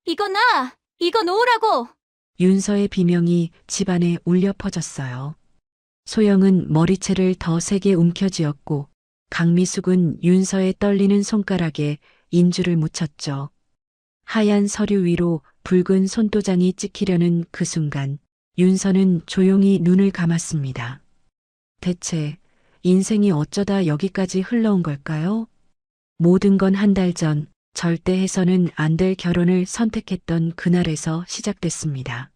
이거 나! 이거 놓으라고! 윤서의 비명이 집안에 울려 퍼졌어요. 소영은 머리채를 더 세게 움켜쥐었고 강미숙은 윤서의 떨리는 손가락에 인주를 묻혔죠. 하얀 서류 위로 붉은 손도장이 찍히려는 그 순간 윤서는 조용히 눈을 감았습니다. 대체 인생이 어쩌다 여기까지 흘러온 걸까요? 모든 건 한 달 전 절대 해서는 안 될 결혼을 선택했던 그날에서 시작됐습니다.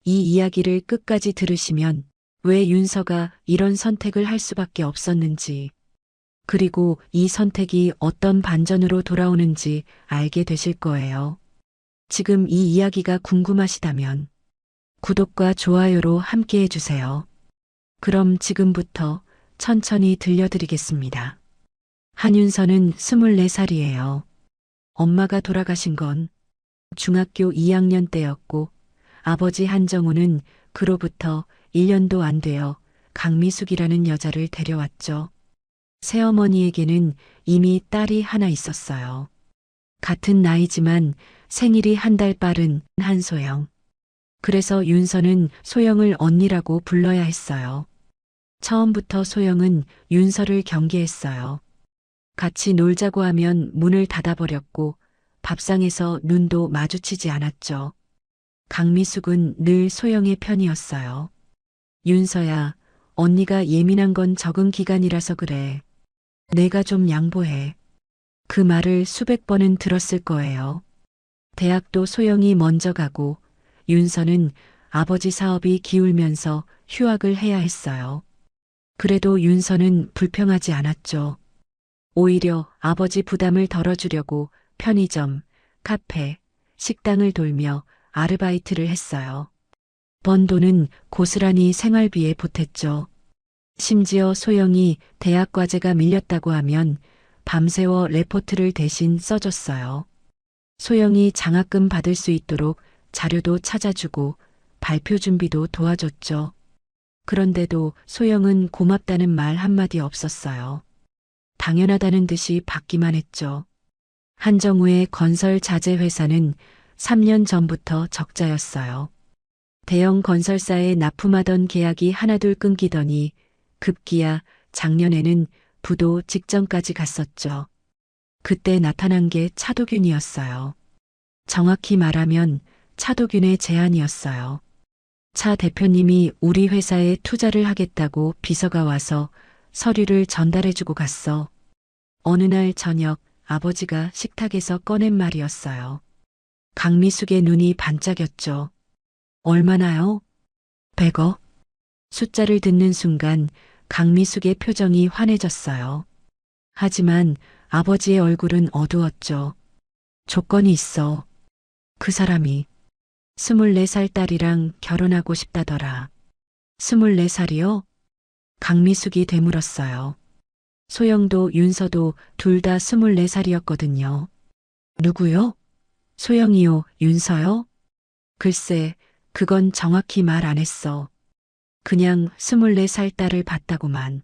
이 이야기를 끝까지 들으시면 왜 윤서가 이런 선택을 할 수밖에 없었는지, 그리고 이 선택이 어떤 반전으로 돌아오는지 알게 되실 거예요. 지금 이 이야기가 궁금하시다면 구독과 좋아요로 함께 해주세요. 그럼 지금부터 천천히 들려드리겠습니다. 한윤서는 24살이에요. 엄마가 돌아가신 건 중학교 2학년 때였고 아버지 한정우는 그로부터 1년도 안 되어 강미숙이라는 여자를 데려왔죠. 새어머니에게는 이미 딸이 하나 있었어요. 같은 나이지만 생일이 한 달 빠른 한소영. 그래서 윤서는 소영을 언니라고 불러야 했어요. 처음부터 소영은 윤서를 경계했어요. 같이 놀자고 하면 문을 닫아버렸고 밥상에서 눈도 마주치지 않았죠. 강미숙은 늘 소영의 편이었어요. 윤서야, 언니가 예민한 건 적응 기간이라서 그래. 내가 좀 양보해. 그 말을 수백 번은 들었을 거예요. 대학도 소영이 먼저 가고 윤서는 아버지 사업이 기울면서 휴학을 해야 했어요. 그래도 윤서는 불평하지 않았죠. 오히려 아버지 부담을 덜어주려고 편의점, 카페, 식당을 돌며 아르바이트를 했어요. 번 돈은 고스란히 생활비에 보탰죠. 심지어 소영이 대학 과제가 밀렸다고 하면 밤새워 레포트를 대신 써줬어요. 소영이 장학금 받을 수 있도록 자료도 찾아주고 발표 준비도 도와줬죠. 그런데도 소영은 고맙다는 말 한마디 없었어요. 당연하다는 듯이 받기만 했죠. 한정우의 건설 자재 회사는 3년 전부터 적자였어요. 대형 건설사에 납품하던 계약이 하나둘 끊기더니 급기야 작년에는 부도 직전까지 갔었죠. 그때 나타난 게 차도균이었어요. 정확히 말하면 차도균의 제안이었어요. 차 대표님이 우리 회사에 투자를 하겠다고 비서가 와서 서류를 전달해주고 갔어. 어느 날 저녁 아버지가 식탁에서 꺼낸 말이었어요. 강미숙의 눈이 반짝였죠. 얼마나요? 100억? 숫자를 듣는 순간 강미숙의 표정이 환해졌어요. 하지만 아버지의 얼굴은 어두웠죠. 조건이 있어. 그 사람이 24살 딸이랑 결혼하고 싶다더라. 24살이요? 강미숙이 되물었어요. 소영도 윤서도 둘 다 24살이었거든요. 누구요? 소영이요, 윤서요? 글쎄, 그건 정확히 말 안 했어. 그냥 24살 딸을 봤다고만.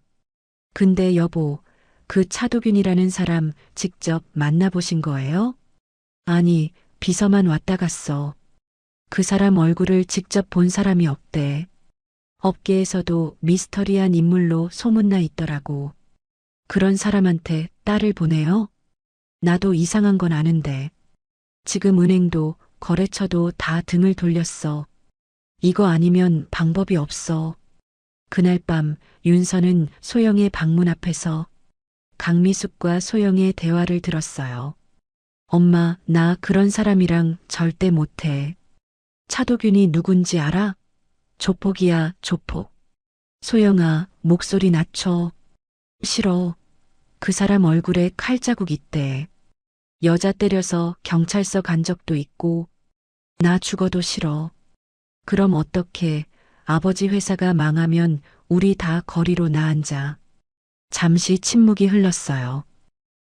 근데 여보, 그 차도균이라는 사람 직접 만나보신 거예요? 아니, 비서만 왔다 갔어. 그 사람 얼굴을 직접 본 사람이 없대. 업계에서도 미스터리한 인물로 소문나 있더라고. 그런 사람한테 딸을 보내요? 나도 이상한 건 아는데. 지금 은행도 거래처도 다 등을 돌렸어. 이거 아니면 방법이 없어. 그날 밤 윤서는 소영의 방문 앞에서 강미숙과 소영의 대화를 들었어요. 엄마, 나 그런 사람이랑 절대 못해. 차도균이 누군지 알아? 조폭이야, 조폭. 소영아, 목소리 낮춰. 싫어. 그 사람 얼굴에 칼자국 있대. 여자 때려서 경찰서 간 적도 있고. 나 죽어도 싫어. 그럼 어떡해. 아버지 회사가 망하면 우리 다 거리로 나앉아. 잠시 침묵이 흘렀어요.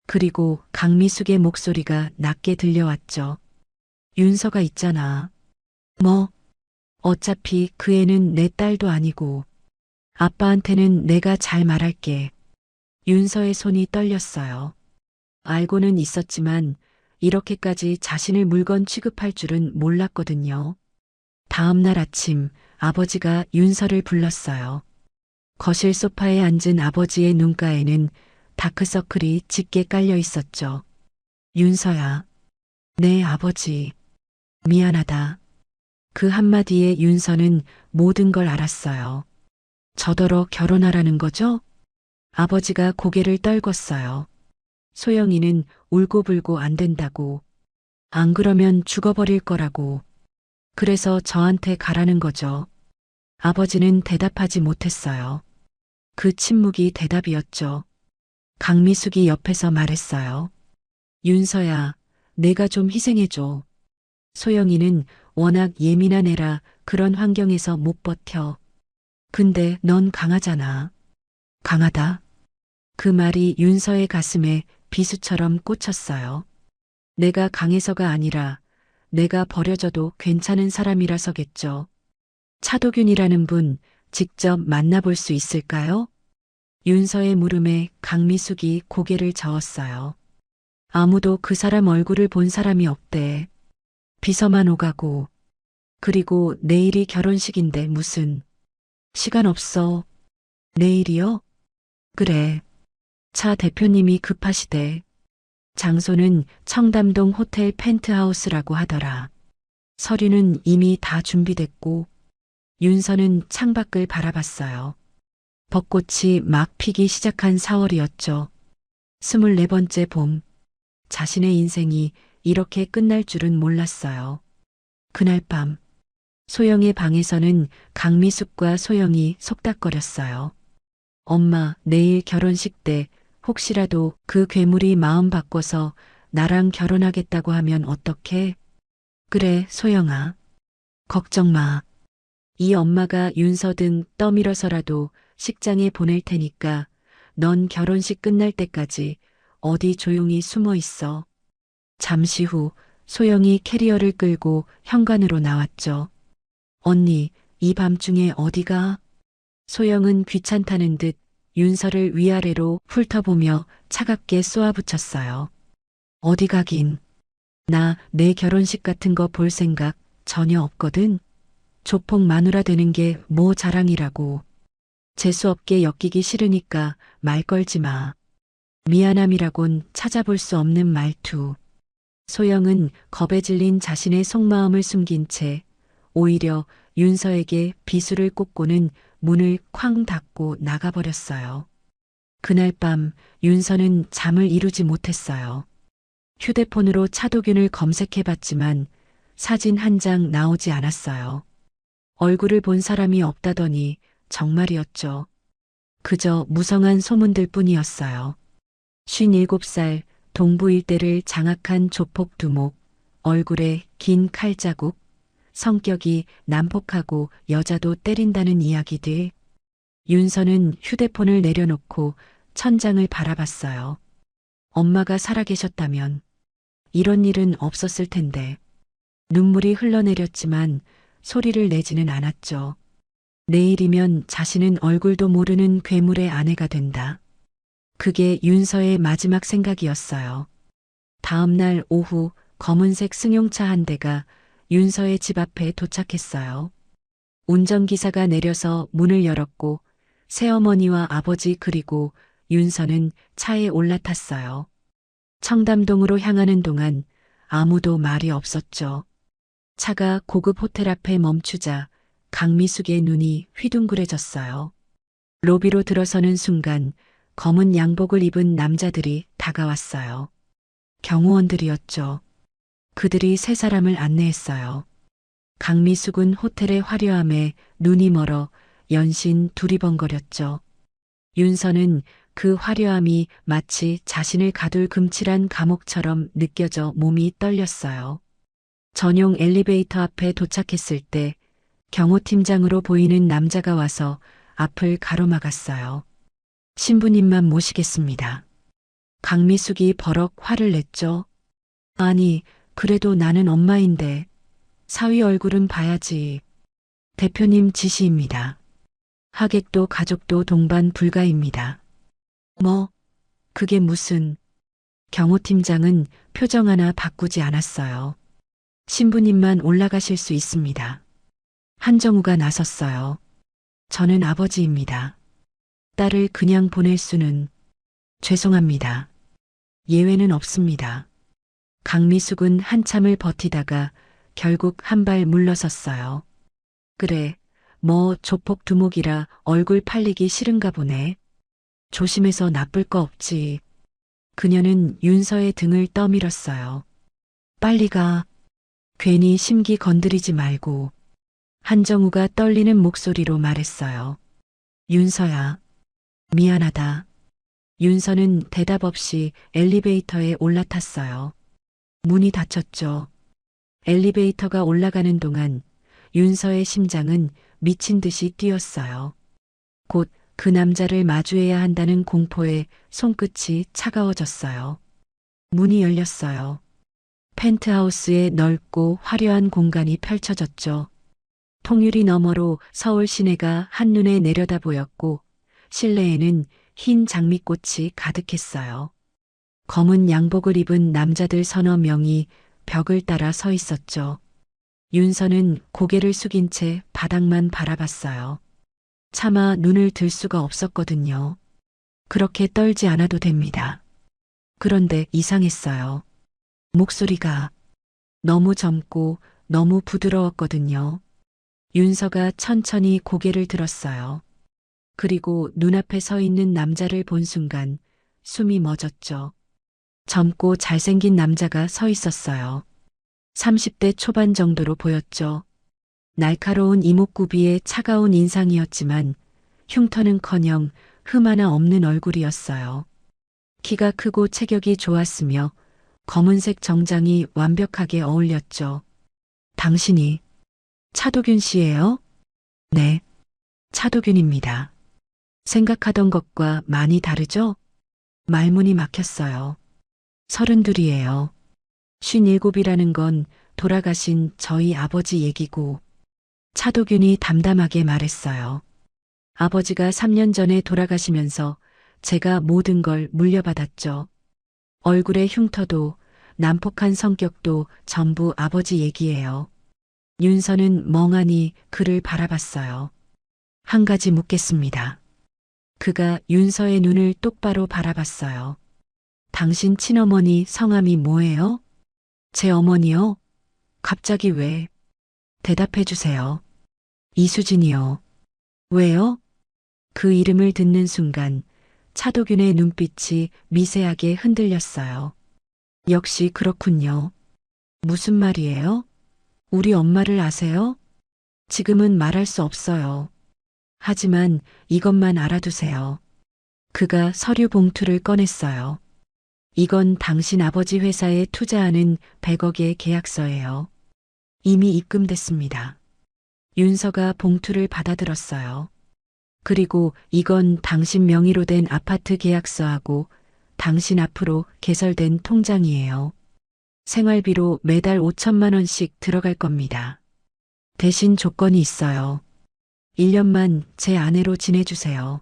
그리고 강미숙의 목소리가 낮게 들려왔죠. 윤서가 있잖아. 뭐? 어차피 그 애는 내 딸도 아니고. 아빠한테는 내가 잘 말할게. 윤서의 손이 떨렸어요. 알고는 있었지만 이렇게까지 자신을 물건 취급할 줄은 몰랐거든요. 다음 날 아침 아버지가 윤서를 불렀어요. 거실 소파에 앉은 아버지의 눈가에는 다크서클이 짙게 깔려 있었죠. 윤서야. 네, 아버지. 미안하다. 그 한마디에 윤서는 모든 걸 알았어요. 저더러 결혼하라는 거죠? 아버지가 고개를 떨궜어요. 소영이는 울고불고 안 된다고. 안 그러면 죽어버릴 거라고. 그래서 저한테 가라는 거죠. 아버지는 대답하지 못했어요. 그 침묵이 대답이었죠. 강미숙이 옆에서 말했어요. 윤서야, 내가 좀 희생해줘. 소영이는 워낙 예민한 애라 그런 환경에서 못 버텨. 근데 넌 강하잖아. 강하다. 그 말이 윤서의 가슴에 비수처럼 꽂혔어요. 내가 강해서가 아니라 내가 버려져도 괜찮은 사람이라서겠죠. 차도균이라는 분 직접 만나볼 수 있을까요? 윤서의 물음에 강미숙이 고개를 저었어요. 아무도 그 사람 얼굴을 본 사람이 없대. 비서만 오가고. 그리고 내일이 결혼식인데 무슨. 시간 없어. 내일이요? 그래. 차 대표님이 급하시대. 장소는 청담동 호텔 펜트하우스라고 하더라. 서류는 이미 다 준비됐고, 윤서는 창밖을 바라봤어요. 벚꽃이 막 피기 시작한 4월이었죠. 24번째 봄. 자신의 인생이 이렇게 끝날 줄은 몰랐어요. 그날 밤, 소영의 방에서는 강미숙과 소영이 속닥거렸어요. 엄마, 내일 결혼식 때 혹시라도 그 괴물이 마음 바꿔서 나랑 결혼하겠다고 하면 어떡해? 그래, 소영아. 걱정 마. 이 엄마가 윤서 등 떠밀어서라도 식장에 보낼 테니까 넌 결혼식 끝날 때까지 어디 조용히 숨어 있어. 잠시 후 소영이 캐리어를 끌고 현관으로 나왔죠. 언니, 이 밤중에 어디가? 소영은 귀찮다는 듯 윤서를 위아래로 훑어보며 차갑게 쏘아붙였어요. 어디 가긴. 나 내 결혼식 같은 거 볼 생각 전혀 없거든. 조폭 마누라 되는 게 뭐 자랑이라고. 재수없게 엮이기 싫으니까 말 걸지 마. 미안함이라곤 찾아볼 수 없는 말투. 소영은 겁에 질린 자신의 속마음을 숨긴 채 오히려 윤서에게 비수를 꽂고는 문을 쾅 닫고 나가버렸어요. 그날 밤 윤서는 잠을 이루지 못했어요. 휴대폰으로 차도균을 검색해봤지만 사진 한 장 나오지 않았어요. 얼굴을 본 사람이 없다더니 정말이었죠. 그저 무성한 소문들 뿐이었어요. 57살 동부 일대를 장악한 조폭 두목, 얼굴에 긴 칼자국, 성격이 난폭하고 여자도 때린다는 이야기들. 윤서는 휴대폰을 내려놓고 천장을 바라봤어요. 엄마가 살아계셨다면 이런 일은 없었을 텐데. 눈물이 흘러내렸지만 소리를 내지는 않았죠. 내일이면 자신은 얼굴도 모르는 괴물의 아내가 된다. 그게 윤서의 마지막 생각이었어요. 다음 날 오후 검은색 승용차 한 대가 윤서의 집 앞에 도착했어요. 운전기사가 내려서 문을 열었고 새어머니와 아버지 그리고 윤서는 차에 올라탔어요. 청담동으로 향하는 동안 아무도 말이 없었죠. 차가 고급 호텔 앞에 멈추자 강미숙의 눈이 휘둥그레졌어요. 로비로 들어서는 순간 검은 양복을 입은 남자들이 다가왔어요. 경호원들이었죠. 그들이 세 사람을 안내했어요. 강미숙은 호텔의 화려함에 눈이 멀어 연신 두리번거렸죠. 윤서는 그 화려함이 마치 자신을 가둘 금칠한 감옥처럼 느껴져 몸이 떨렸어요. 전용 엘리베이터 앞에 도착했을 때 경호팀장으로 보이는 남자가 와서 앞을 가로막았어요. 신부님만 모시겠습니다. 강미숙이 버럭 화를 냈죠. 아니, 그래도 나는 엄마인데 사위 얼굴은 봐야지. 대표님 지시입니다. 하객도 가족도 동반 불가입니다. 뭐, 그게 무슨. 경호팀장은 표정 하나 바꾸지 않았어요. 신부님만 올라가실 수 있습니다. 한정우가 나섰어요. 저는 아버지입니다. 딸을 그냥 보낼 수는 죄송합니다. 예외는 없습니다. 강미숙은 한참을 버티다가 결국 한 발 물러섰어요. 그래, 뭐 조폭 두목이라 얼굴 팔리기 싫은가 보네. 조심해서 나쁠 거 없지. 그녀는 윤서의 등을 떠밀었어요. 빨리 가. 괜히 심기 건드리지 말고. 한정우가 떨리는 목소리로 말했어요. 윤서야. 미안하다. 윤서는 대답 없이 엘리베이터에 올라탔어요. 문이 닫혔죠. 엘리베이터가 올라가는 동안 윤서의 심장은 미친 듯이 뛰었어요. 곧 그 남자를 마주해야 한다는 공포에 손끝이 차가워졌어요. 문이 열렸어요. 펜트하우스의 넓고 화려한 공간이 펼쳐졌죠. 통유리 너머로 서울 시내가 한눈에 내려다 보였고 실내에는 흰 장미꽃이 가득했어요. 검은 양복을 입은 남자들 서너 명이 벽을 따라 서 있었죠. 윤서는 고개를 숙인 채 바닥만 바라봤어요. 차마 눈을 들 수가 없었거든요. 그렇게 떨지 않아도 됩니다. 그런데 이상했어요. 목소리가 너무 젊고 너무 부드러웠거든요. 윤서가 천천히 고개를 들었어요. 그리고 눈앞에 서 있는 남자를 본 순간 숨이 멎었죠. 젊고 잘생긴 남자가 서 있었어요. 30대 초반 정도로 보였죠. 날카로운 이목구비에 차가운 인상이었지만 흉터는커녕 흠 하나 없는 얼굴이었어요. 키가 크고 체격이 좋았으며 검은색 정장이 완벽하게 어울렸죠. 당신이 차도균 씨예요? 네, 차도균입니다. 생각하던 것과 많이 다르죠? 말문이 막혔어요. 32이에요. 57이라는 건 돌아가신 저희 아버지 얘기고 차도균이 담담하게 말했어요. 아버지가 3년 전에 돌아가시면서 제가 모든 걸 물려받았죠. 얼굴의 흉터도 난폭한 성격도 전부 아버지 얘기예요. 윤서는 멍하니 그를 바라봤어요. 한 가지 묻겠습니다. 그가 윤서의 눈을 똑바로 바라봤어요. 당신 친어머니 성함이 뭐예요? 제 어머니요? 갑자기 왜? 대답해 주세요. 이수진이요. 왜요? 그 이름을 듣는 순간 차도균의 눈빛이 미세하게 흔들렸어요. 역시 그렇군요. 무슨 말이에요? 우리 엄마를 아세요? 지금은 말할 수 없어요. 하지만 이것만 알아두세요. 그가 서류 봉투를 꺼냈어요. 이건 당신 아버지 회사에 투자하는 100억의 계약서예요. 이미 입금됐습니다. 윤서가 봉투를 받아들었어요. 그리고 이건 당신 명의로 된 아파트 계약서하고 당신 앞으로 개설된 통장이에요. 생활비로 매달 5천만 원씩 들어갈 겁니다. 대신 조건이 있어요. 1년만 제 아내로 지내주세요.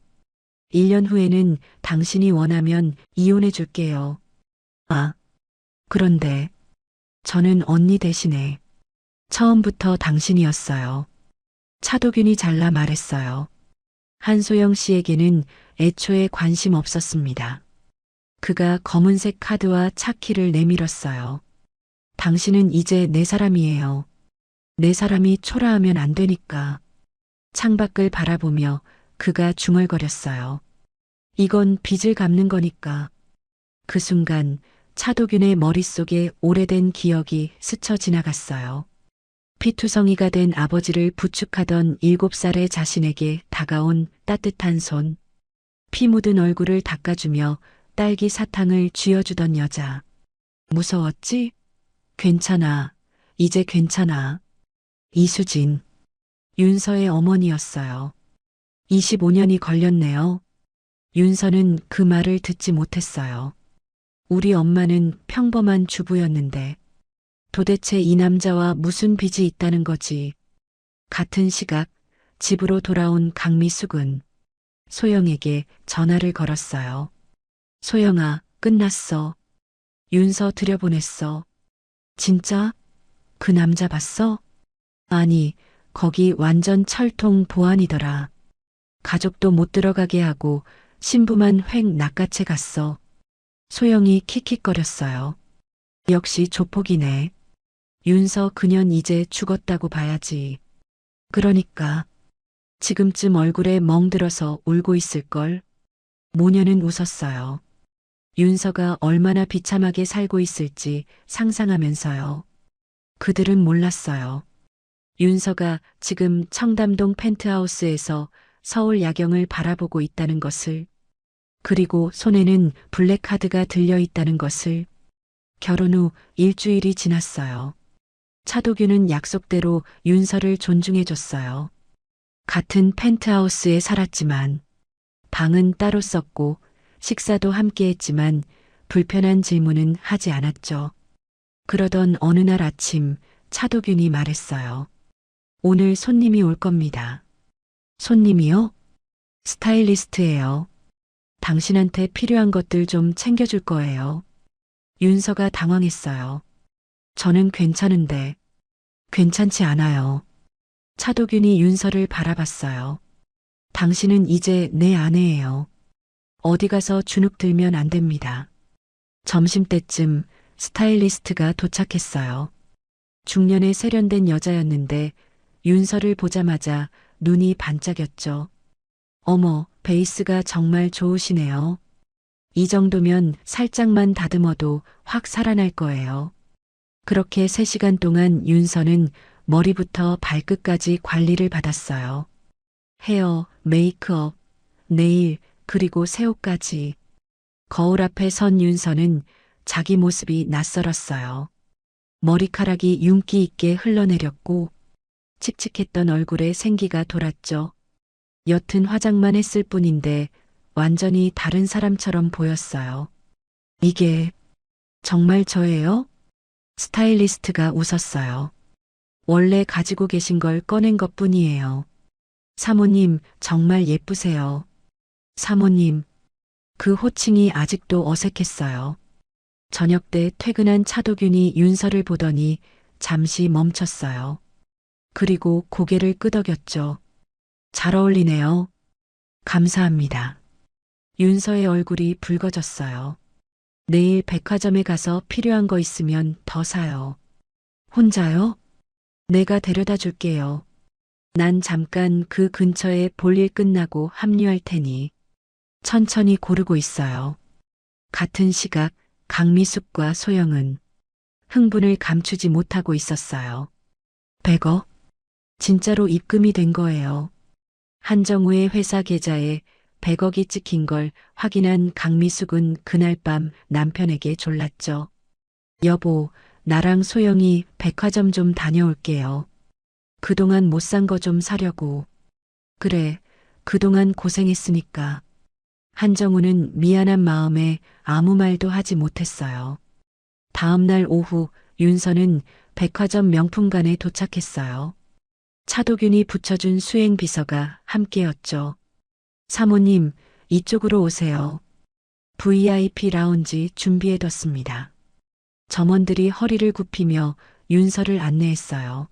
1년 후에는 당신이 원하면 이혼해 줄게요. 아, 그런데 저는 언니 대신에 처음부터 당신이었어요. 차도균이 잘라 말했어요. 한소영 씨에게는 애초에 관심 없었습니다. 그가 검은색 카드와 차키를 내밀었어요. 당신은 이제 내 사람이에요. 내 사람이 초라하면 안 되니까. 창밖을 바라보며 그가 중얼거렸어요. 이건 빚을 갚는 거니까. 그 순간 차도균의 머릿속에 오래된 기억이 스쳐 지나갔어요. 피투성이가 된 아버지를 부축하던 7살의 자신에게 다가온 따뜻한 손, 피 묻은 얼굴을 닦아주며 딸기 사탕을 쥐어주던 여자. 무서웠지? 괜찮아. 이제 괜찮아. 이수진. 윤서의 어머니였어요. 25년이 걸렸네요. 윤서는 그 말을 듣지 못했어요. 우리 엄마는 평범한 주부였는데 도대체 이 남자와 무슨 빚이 있다는 거지. 같은 시각 집으로 돌아온 강미숙은 소영에게 전화를 걸었어요. 소영아, 끝났어. 윤서 들여보냈어. 진짜? 그 남자 봤어? 아니, 거기 완전 철통 보안이더라. 가족도 못 들어가게 하고 신부만 획 낚아채 갔어. 소영이 킥킥거렸어요. 역시 조폭이네. 윤서 그년 이제 죽었다고 봐야지. 그러니까 지금쯤 얼굴에 멍들어서 울고 있을걸. 모녀는 웃었어요. 윤서가 얼마나 비참하게 살고 있을지 상상하면서요. 그들은 몰랐어요. 윤서가 지금 청담동 펜트하우스에서 서울 야경을 바라보고 있다는 것을, 그리고 손에는 블랙카드가 들려 있다는 것을. 결혼 후 일주일이 지났어요. 차도규는 약속대로 윤서를 존중해줬어요. 같은 펜트하우스에 살았지만 방은 따로 썼고 식사도 함께 했지만 불편한 질문은 하지 않았죠. 그러던 어느 날 아침 차도균이 말했어요. 오늘 손님이 올 겁니다. 손님이요? 스타일리스트예요. 당신한테 필요한 것들 좀 챙겨줄 거예요. 윤서가 당황했어요. 저는 괜찮은데. 괜찮지 않아요. 차도균이 윤서를 바라봤어요. 당신은 이제 내 아내예요. 어디 가서 주눅 들면 안 됩니다. 점심때쯤 스타일리스트가 도착했어요. 중년에 세련된 여자였는데 윤서를 보자마자 눈이 반짝였죠. 어머, 베이스가 정말 좋으시네요. 이 정도면 살짝만 다듬어도 확 살아날 거예요. 그렇게 3시간 동안 윤서는 머리부터 발끝까지 관리를 받았어요. 헤어, 메이크업, 네일, 그리고 새 옷까지. 거울 앞에 선 윤서는 자기 모습이 낯설었어요. 머리카락이 윤기 있게 흘러내렸고 칙칙했던 얼굴에 생기가 돌았죠. 옅은 화장만 했을 뿐인데 완전히 다른 사람처럼 보였어요. 이게 정말 저예요? 스타일리스트가 웃었어요. 원래 가지고 계신 걸 꺼낸 것뿐이에요. 사모님, 정말 예쁘세요. 사모님, 그 호칭이 아직도 어색했어요. 저녁 때 퇴근한 차도균이 윤서를 보더니 잠시 멈췄어요. 그리고 고개를 끄덕였죠. 잘 어울리네요. 감사합니다. 윤서의 얼굴이 붉어졌어요. 내일 백화점에 가서 필요한 거 있으면 더 사요. 혼자요? 내가 데려다 줄게요. 난 잠깐 그 근처에 볼일 끝나고 합류할 테니. 천천히 고르고 있어요. 같은 시각 강미숙과 소영은 흥분을 감추지 못하고 있었어요. 100억? 진짜로 입금이 된 거예요. 한정우의 회사 계좌에 100억이 찍힌 걸 확인한 강미숙은 그날 밤 남편에게 졸랐죠. 여보, 나랑 소영이 백화점 좀 다녀올게요. 그동안 못 산 거 좀 사려고. 그래, 그동안 고생했으니까. 한정우는 미안한 마음에 아무 말도 하지 못했어요. 다음 날 오후 윤서는 백화점 명품관에 도착했어요. 차도균이 붙여준 수행비서가 함께였죠. 사모님, 이쪽으로 오세요. VIP 라운지 준비해뒀습니다. 점원들이 허리를 굽히며 윤서를 안내했어요.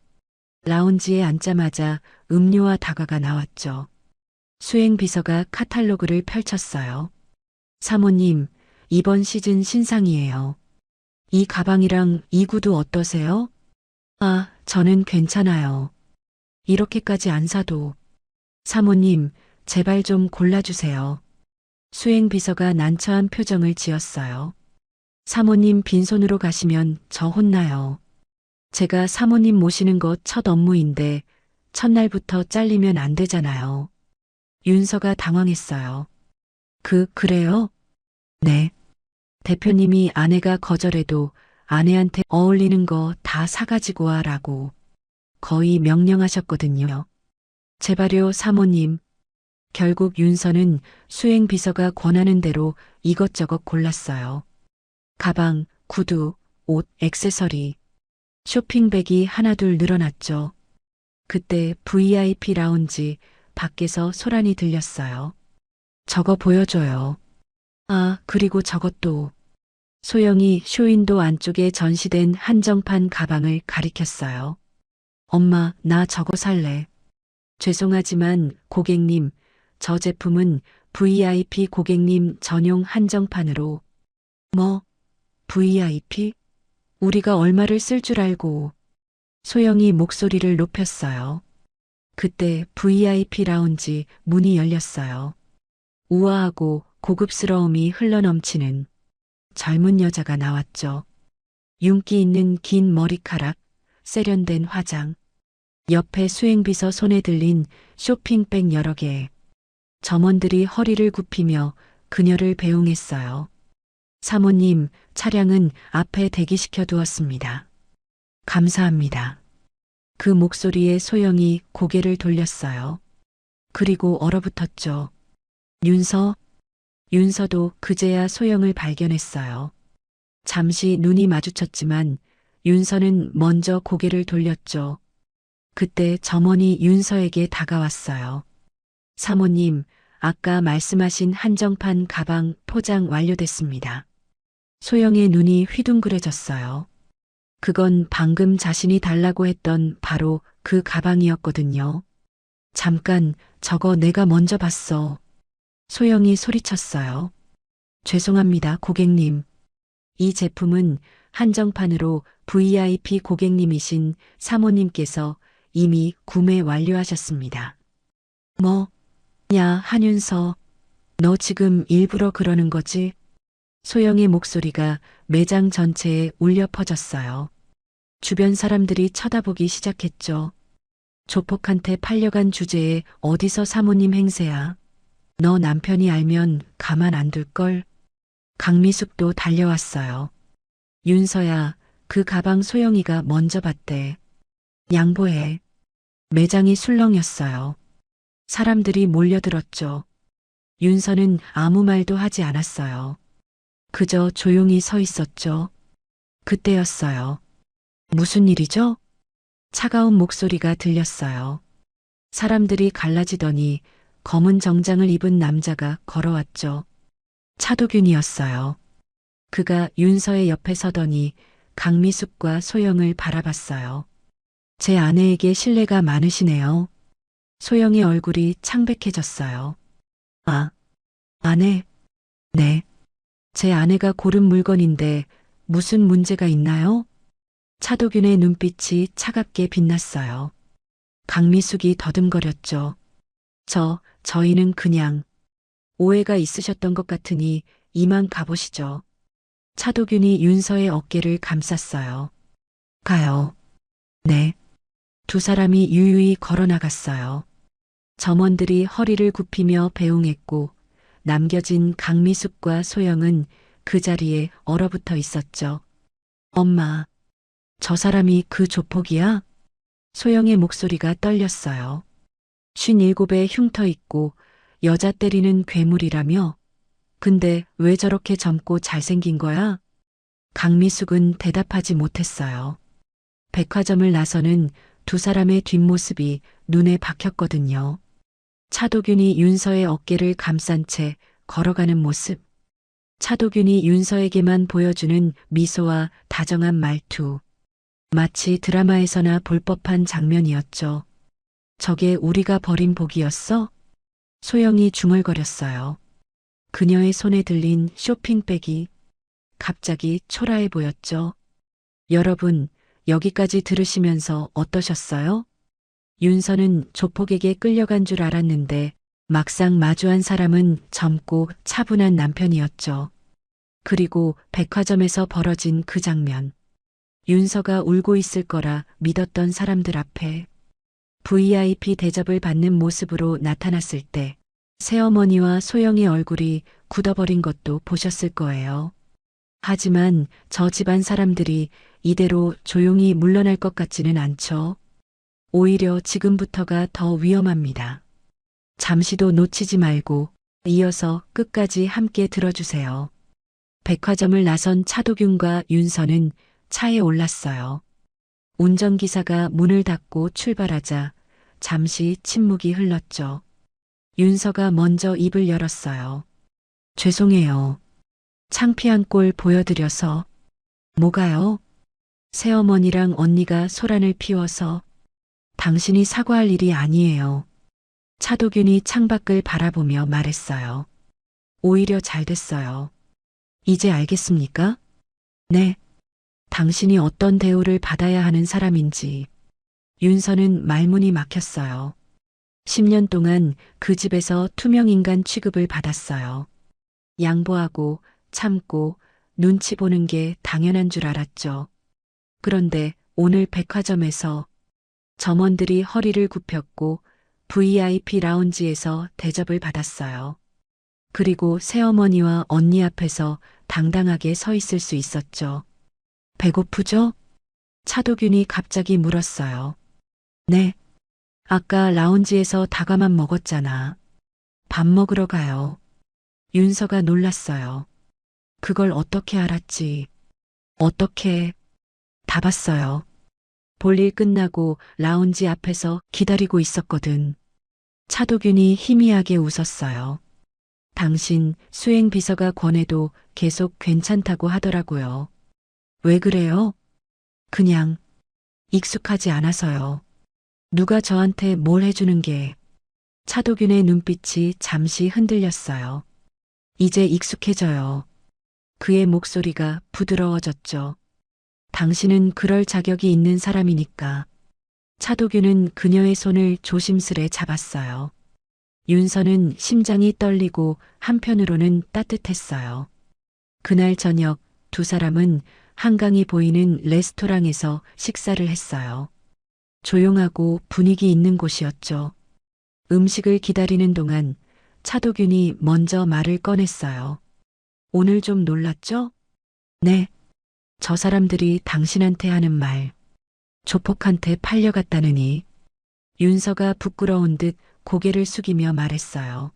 라운지에 앉자마자 음료와 다과가 나왔죠. 수행비서가 카탈로그를 펼쳤어요. 사모님, 이번 시즌 신상이에요. 이 가방이랑 이 구두 어떠세요? 아, 저는 괜찮아요. 이렇게까지 안 사도. 사모님, 제발 좀 골라주세요. 수행비서가 난처한 표정을 지었어요. 사모님 빈손으로 가시면 저 혼나요. 제가 사모님 모시는 거 첫 업무인데 첫날부터 잘리면 안 되잖아요. 윤서가 당황했어요. 그래요? 네. 대표님이 아내가 거절해도 아내한테 어울리는 거 다 사가지고 와라고 거의 명령하셨거든요. 제발요, 사모님. 결국 윤서는 수행비서가 권하는 대로 이것저것 골랐어요. 가방, 구두, 옷, 액세서리. 쇼핑백이 하나둘 늘어났죠. 그때 VIP 라운지 밖에서 소란이 들렸어요. 저거 보여줘요. 아, 그리고 저것도. 소영이 쇼윈도 안쪽에 전시된 한정판 가방을 가리켰어요. 엄마, 나 저거 살래. 죄송하지만 고객님, 저 제품은 VIP 고객님 전용 한정판으로. 뭐, VIP? 우리가 얼마를 쓸 줄 알고. 소영이 목소리를 높였어요. 그때 VIP 라운지 문이 열렸어요. 우아하고 고급스러움이 흘러넘치는 젊은 여자가 나왔죠. 윤기 있는 긴 머리카락, 세련된 화장, 옆에 수행비서 손에 들린 쇼핑백 여러 개. 점원들이 허리를 굽히며 그녀를 배웅했어요. 사모님, 차량은 앞에 대기시켜 두었습니다. 감사합니다. 그 목소리에 소영이 고개를 돌렸어요. 그리고 얼어붙었죠. 윤서도 그제야 소영을 발견했어요. 잠시 눈이 마주쳤지만 윤서는 먼저 고개를 돌렸죠. 그때 점원이 윤서에게 다가왔어요. 사모님, 아까 말씀하신 한정판 가방 포장 완료됐습니다. 소영의 눈이 휘둥그레졌어요. 그건 방금 자신이 달라고 했던 바로 그 가방이었거든요. 잠깐, 저거 내가 먼저 봤어. 소영이 소리쳤어요. 죄송합니다, 고객님. 이 제품은 한정판으로 VIP 고객님이신 사모님께서 이미 구매 완료하셨습니다. 뭐? 야, 한윤서. 너 지금 일부러 그러는 거지? 소영의 목소리가 매장 전체에 울려 퍼졌어요. 주변 사람들이 쳐다보기 시작했죠. 조폭한테 팔려간 주제에 어디서 사모님 행세야? 너 남편이 알면 가만 안 둘걸? 강미숙도 달려왔어요. 윤서야, 그 가방 소영이가 먼저 봤대. 양보해. 매장이 술렁였어요. 사람들이 몰려들었죠. 윤서는 아무 말도 하지 않았어요. 그저 조용히 서 있었죠. 그때였어요. 무슨 일이죠? 차가운 목소리가 들렸어요. 사람들이 갈라지더니 검은 정장을 입은 남자가 걸어왔죠. 차도균이었어요. 그가 윤서의 옆에 서더니 강미숙과 소영을 바라봤어요. 제 아내에게 신뢰가 많으시네요. 소영의 얼굴이 창백해졌어요. 아, 아내? 네. 제 아내가 고른 물건인데 무슨 문제가 있나요? 차도균의 눈빛이 차갑게 빛났어요. 강미숙이 더듬거렸죠. 저희는 그냥 오해가 있으셨던 것 같으니 이만 가보시죠. 차도균이 윤서의 어깨를 감쌌어요. 가요. 네. 두 사람이 유유히 걸어나갔어요. 점원들이 허리를 굽히며 배웅했고 남겨진 강미숙과 소영은 그 자리에 얼어붙어 있었죠. 엄마, 저 사람이 그 조폭이야? 소영의 목소리가 떨렸어요. 57에 흉터 있고 여자 때리는 괴물이라며? 근데 왜 저렇게 젊고 잘생긴 거야? 강미숙은 대답하지 못했어요. 백화점을 나서는 두 사람의 뒷모습이 눈에 박혔거든요. 차도균이 윤서의 어깨를 감싼 채 걸어가는 모습. 차도균이 윤서에게만 보여주는 미소와 다정한 말투. 마치 드라마에서나 볼 법한 장면이었죠. 저게 우리가 버린 복이었어? 소영이 중얼거렸어요. 그녀의 손에 들린 쇼핑백이 갑자기 초라해 보였죠. 여러분, 여기까지 들으시면서 어떠셨어요? 윤서는 조폭에게 끌려간 줄 알았는데 막상 마주한 사람은 젊고 차분한 남편이었죠. 그리고 백화점에서 벌어진 그 장면. 윤서가 울고 있을 거라 믿었던 사람들 앞에 VIP 대접을 받는 모습으로 나타났을 때 새어머니와 소영의 얼굴이 굳어버린 것도 보셨을 거예요. 하지만 저 집안 사람들이 이대로 조용히 물러날 것 같지는 않죠. 오히려 지금부터가 더 위험합니다. 잠시도 놓치지 말고 이어서 끝까지 함께 들어주세요. 백화점을 나선 차도균과 윤서는 차에 올랐어요. 운전기사가 문을 닫고 출발하자 잠시 침묵이 흘렀죠. 윤서가 먼저 입을 열었어요. 죄송해요. 창피한 꼴 보여드려서. 뭐가요? 새어머니랑 언니가 소란을 피워서. 당신이 사과할 일이 아니에요. 차도균이 창밖을 바라보며 말했어요. 오히려 잘 됐어요. 이제 알겠습니까? 네. 당신이 어떤 대우를 받아야 하는 사람인지. 윤서는 말문이 막혔어요. 10년 동안 그 집에서 투명인간 취급을 받았어요. 양보하고 참고 눈치 보는 게 당연한 줄 알았죠. 그런데 오늘 백화점에서 점원들이 허리를 굽혔고 VIP 라운지에서 대접을 받았어요. 그리고 새어머니와 언니 앞에서 당당하게 서 있을 수 있었죠. 배고프죠? 차도균이 갑자기 물었어요. 네. 아까 라운지에서 다과만 먹었잖아. 밥 먹으러 가요. 윤서가 놀랐어요. 그걸 어떻게 알았지? 어떻게? 다 봤어요. 볼일 끝나고 라운지 앞에서 기다리고 있었거든. 차도균이 희미하게 웃었어요. 당신 수행 비서가 권해도 계속 괜찮다고 하더라고요. 왜 그래요? 그냥 익숙하지 않아서요. 누가 저한테 뭘 해주는 게. 차도균의 눈빛이 잠시 흔들렸어요. 이제 익숙해져요. 그의 목소리가 부드러워졌죠. 당신은 그럴 자격이 있는 사람이니까. 차도균은 그녀의 손을 조심스레 잡았어요. 윤서는 심장이 떨리고 한편으로는 따뜻했어요. 그날 저녁 두 사람은 한강이 보이는 레스토랑에서 식사를 했어요. 조용하고 분위기 있는 곳이었죠. 음식을 기다리는 동안 차도균이 먼저 말을 꺼냈어요. 오늘 좀 놀랐죠? 네. 저 사람들이 당신한테 하는 말, 조폭한테 팔려갔다느니. 윤서가 부끄러운 듯 고개를 숙이며 말했어요.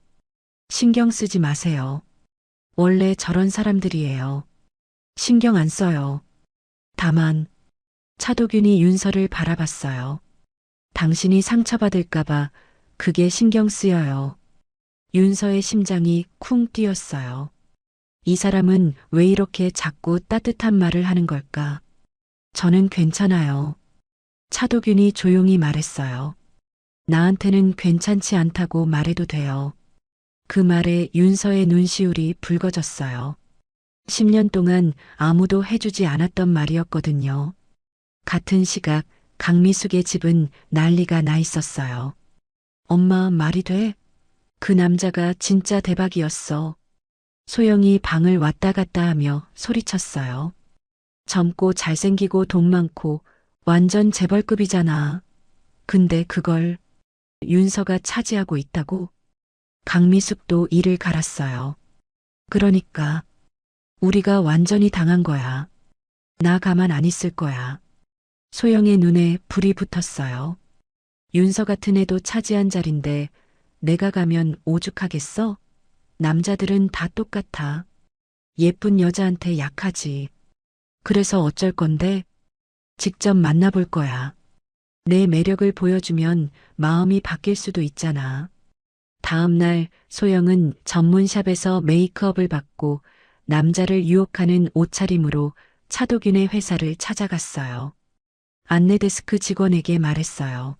신경 쓰지 마세요. 원래 저런 사람들이에요. 신경 안 써요. 다만, 차도균이 윤서를 바라봤어요. 당신이 상처받을까봐 그게 신경 쓰여요. 윤서의 심장이 쿵 뛰었어요. 이 사람은 왜 이렇게 자꾸 따뜻한 말을 하는 걸까? 저는 괜찮아요. 차도균이 조용히 말했어요. 나한테는 괜찮지 않다고 말해도 돼요. 그 말에 윤서의 눈시울이 붉어졌어요. 10년 동안 아무도 해주지 않았던 말이었거든요. 같은 시각 강미숙의 집은 난리가 나 있었어요. 엄마 말이 돼? 그 남자가 진짜 대박이었어. 소영이 방을 왔다 갔다 하며 소리쳤어요. 젊고 잘생기고 돈 많고 완전 재벌급이잖아. 근데 그걸 윤서가 차지하고 있다고? 강미숙도 이를 갈았어요. 그러니까 우리가 완전히 당한 거야. 나 가만 안 있을 거야. 소영의 눈에 불이 붙었어요. 윤서 같은 애도 차지한 자리인데 내가 가면 오죽하겠어? 남자들은 다 똑같아. 예쁜 여자한테 약하지. 그래서 어쩔 건데? 직접 만나볼 거야. 내 매력을 보여주면 마음이 바뀔 수도 있잖아. 다음 날 소영은 전문샵에서 메이크업을 받고 남자를 유혹하는 옷차림으로 차도균의 회사를 찾아갔어요. 안내데스크 직원에게 말했어요.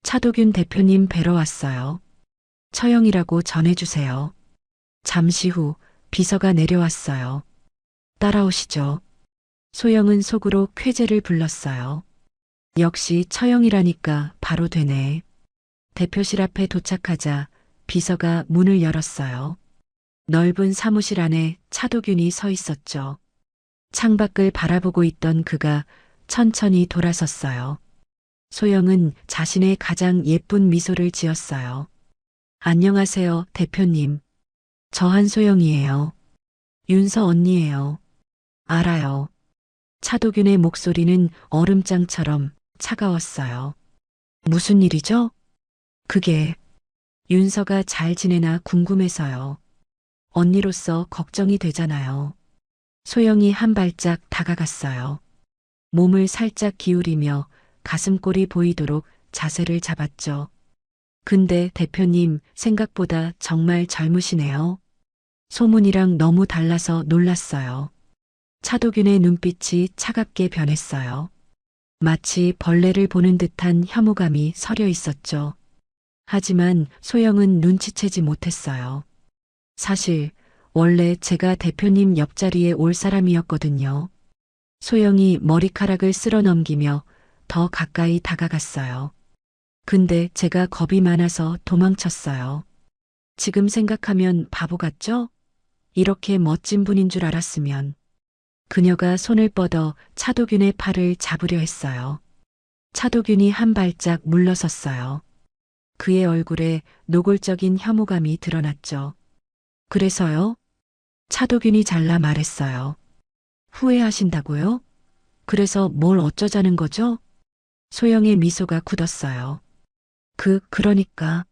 차도균 대표님 뵈러 왔어요. 처형이라고 전해주세요. 잠시 후 비서가 내려왔어요. 따라오시죠. 소영은 속으로 쾌재를 불렀어요. 역시 처형이라니까 바로 되네. 대표실 앞에 도착하자 비서가 문을 열었어요. 넓은 사무실 안에 차도균이 서 있었죠. 창밖을 바라보고 있던 그가 천천히 돌아섰어요. 소영은 자신의 가장 예쁜 미소를 지었어요. 안녕하세요, 대표님. 저 한소영이에요. 윤서 언니예요. 알아요. 차도균의 목소리는 얼음장처럼 차가웠어요. 무슨 일이죠? 그게 윤서가 잘 지내나 궁금해서요. 언니로서 걱정이 되잖아요. 소영이 한 발짝 다가갔어요. 몸을 살짝 기울이며 가슴골이 보이도록 자세를 잡았죠. 근데 대표님 생각보다 정말 젊으시네요. 소문이랑 너무 달라서 놀랐어요. 차도균의 눈빛이 차갑게 변했어요. 마치 벌레를 보는 듯한 혐오감이 서려 있었죠. 하지만 소영은 눈치채지 못했어요. 사실 원래 제가 대표님 옆자리에 올 사람이었거든요. 소영이 머리카락을 쓸어 넘기며 더 가까이 다가갔어요. 근데 제가 겁이 많아서 도망쳤어요. 지금 생각하면 바보 같죠? 이렇게 멋진 분인 줄 알았으면. 그녀가 손을 뻗어 차도균의 팔을 잡으려 했어요. 차도균이 한 발짝 물러섰어요. 그의 얼굴에 노골적인 혐오감이 드러났죠. 그래서요? 차도균이 잘라 말했어요. 후회하신다고요? 그래서 뭘 어쩌자는 거죠? 소영의 미소가 굳었어요. 그러니까.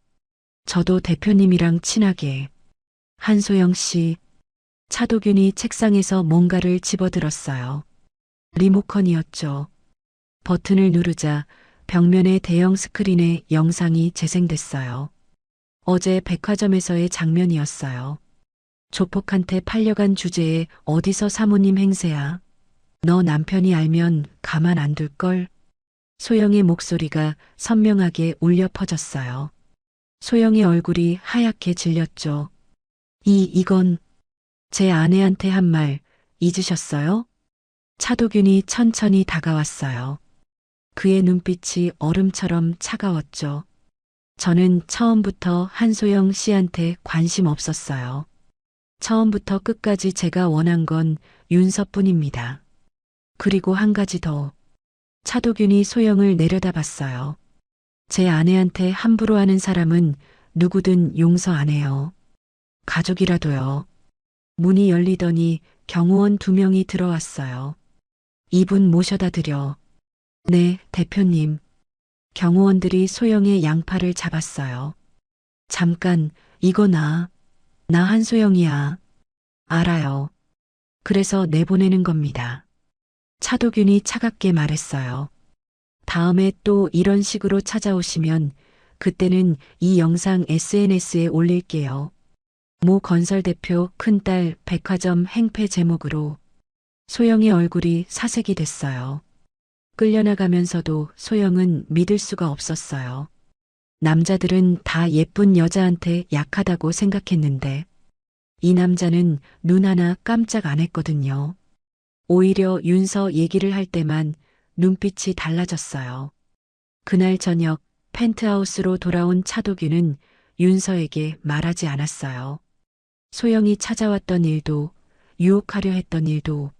저도 대표님이랑 친하게. 한소영 씨. 차도균이 책상에서 뭔가를 집어들었어요. 리모컨이었죠. 버튼을 누르자 벽면의 대형 스크린에 영상이 재생됐어요. 어제 백화점에서의 장면이었어요. 조폭한테 팔려간 주제에 어디서 사모님 행세야. 너 남편이 알면 가만 안 둘걸. 소영의 목소리가 선명하게 울려 퍼졌어요. 소영의 얼굴이 하얗게 질렸죠. 이건 제 아내한테 한 말 잊으셨어요? 차도균이 천천히 다가왔어요. 그의 눈빛이 얼음처럼 차가웠죠. 저는 처음부터 한소영 씨한테 관심 없었어요. 처음부터 끝까지 제가 원한 건 윤서뿐입니다. 그리고 한 가지 더. 차도균이 소영을 내려다봤어요. 제 아내한테 함부로 하는 사람은 누구든 용서 안 해요. 가족이라도요. 문이 열리더니 경호원 2명이 들어왔어요. 이분 모셔다 드려. 네, 대표님. 경호원들이 소영의 양팔을 잡았어요. 잠깐, 이거 나 한소영이야. 알아요. 그래서 내보내는 겁니다. 차도균이 차갑게 말했어요. 다음에 또 이런 식으로 찾아오시면 그때는 이 영상 SNS에 올릴게요. 모 건설 대표 큰딸 백화점 행패 제목으로. 소영의 얼굴이 사색이 됐어요. 끌려나가면서도 소영은 믿을 수가 없었어요. 남자들은 다 예쁜 여자한테 약하다고 생각했는데 이 남자는 눈 하나 깜짝 안 했거든요. 오히려 윤서 얘기를 할 때만 눈빛이 달라졌어요. 그날 저녁 펜트하우스로 돌아온 차도균은 윤서에게 말하지 않았어요. 소영이 찾아왔던 일도, 유혹하려 했던 일도.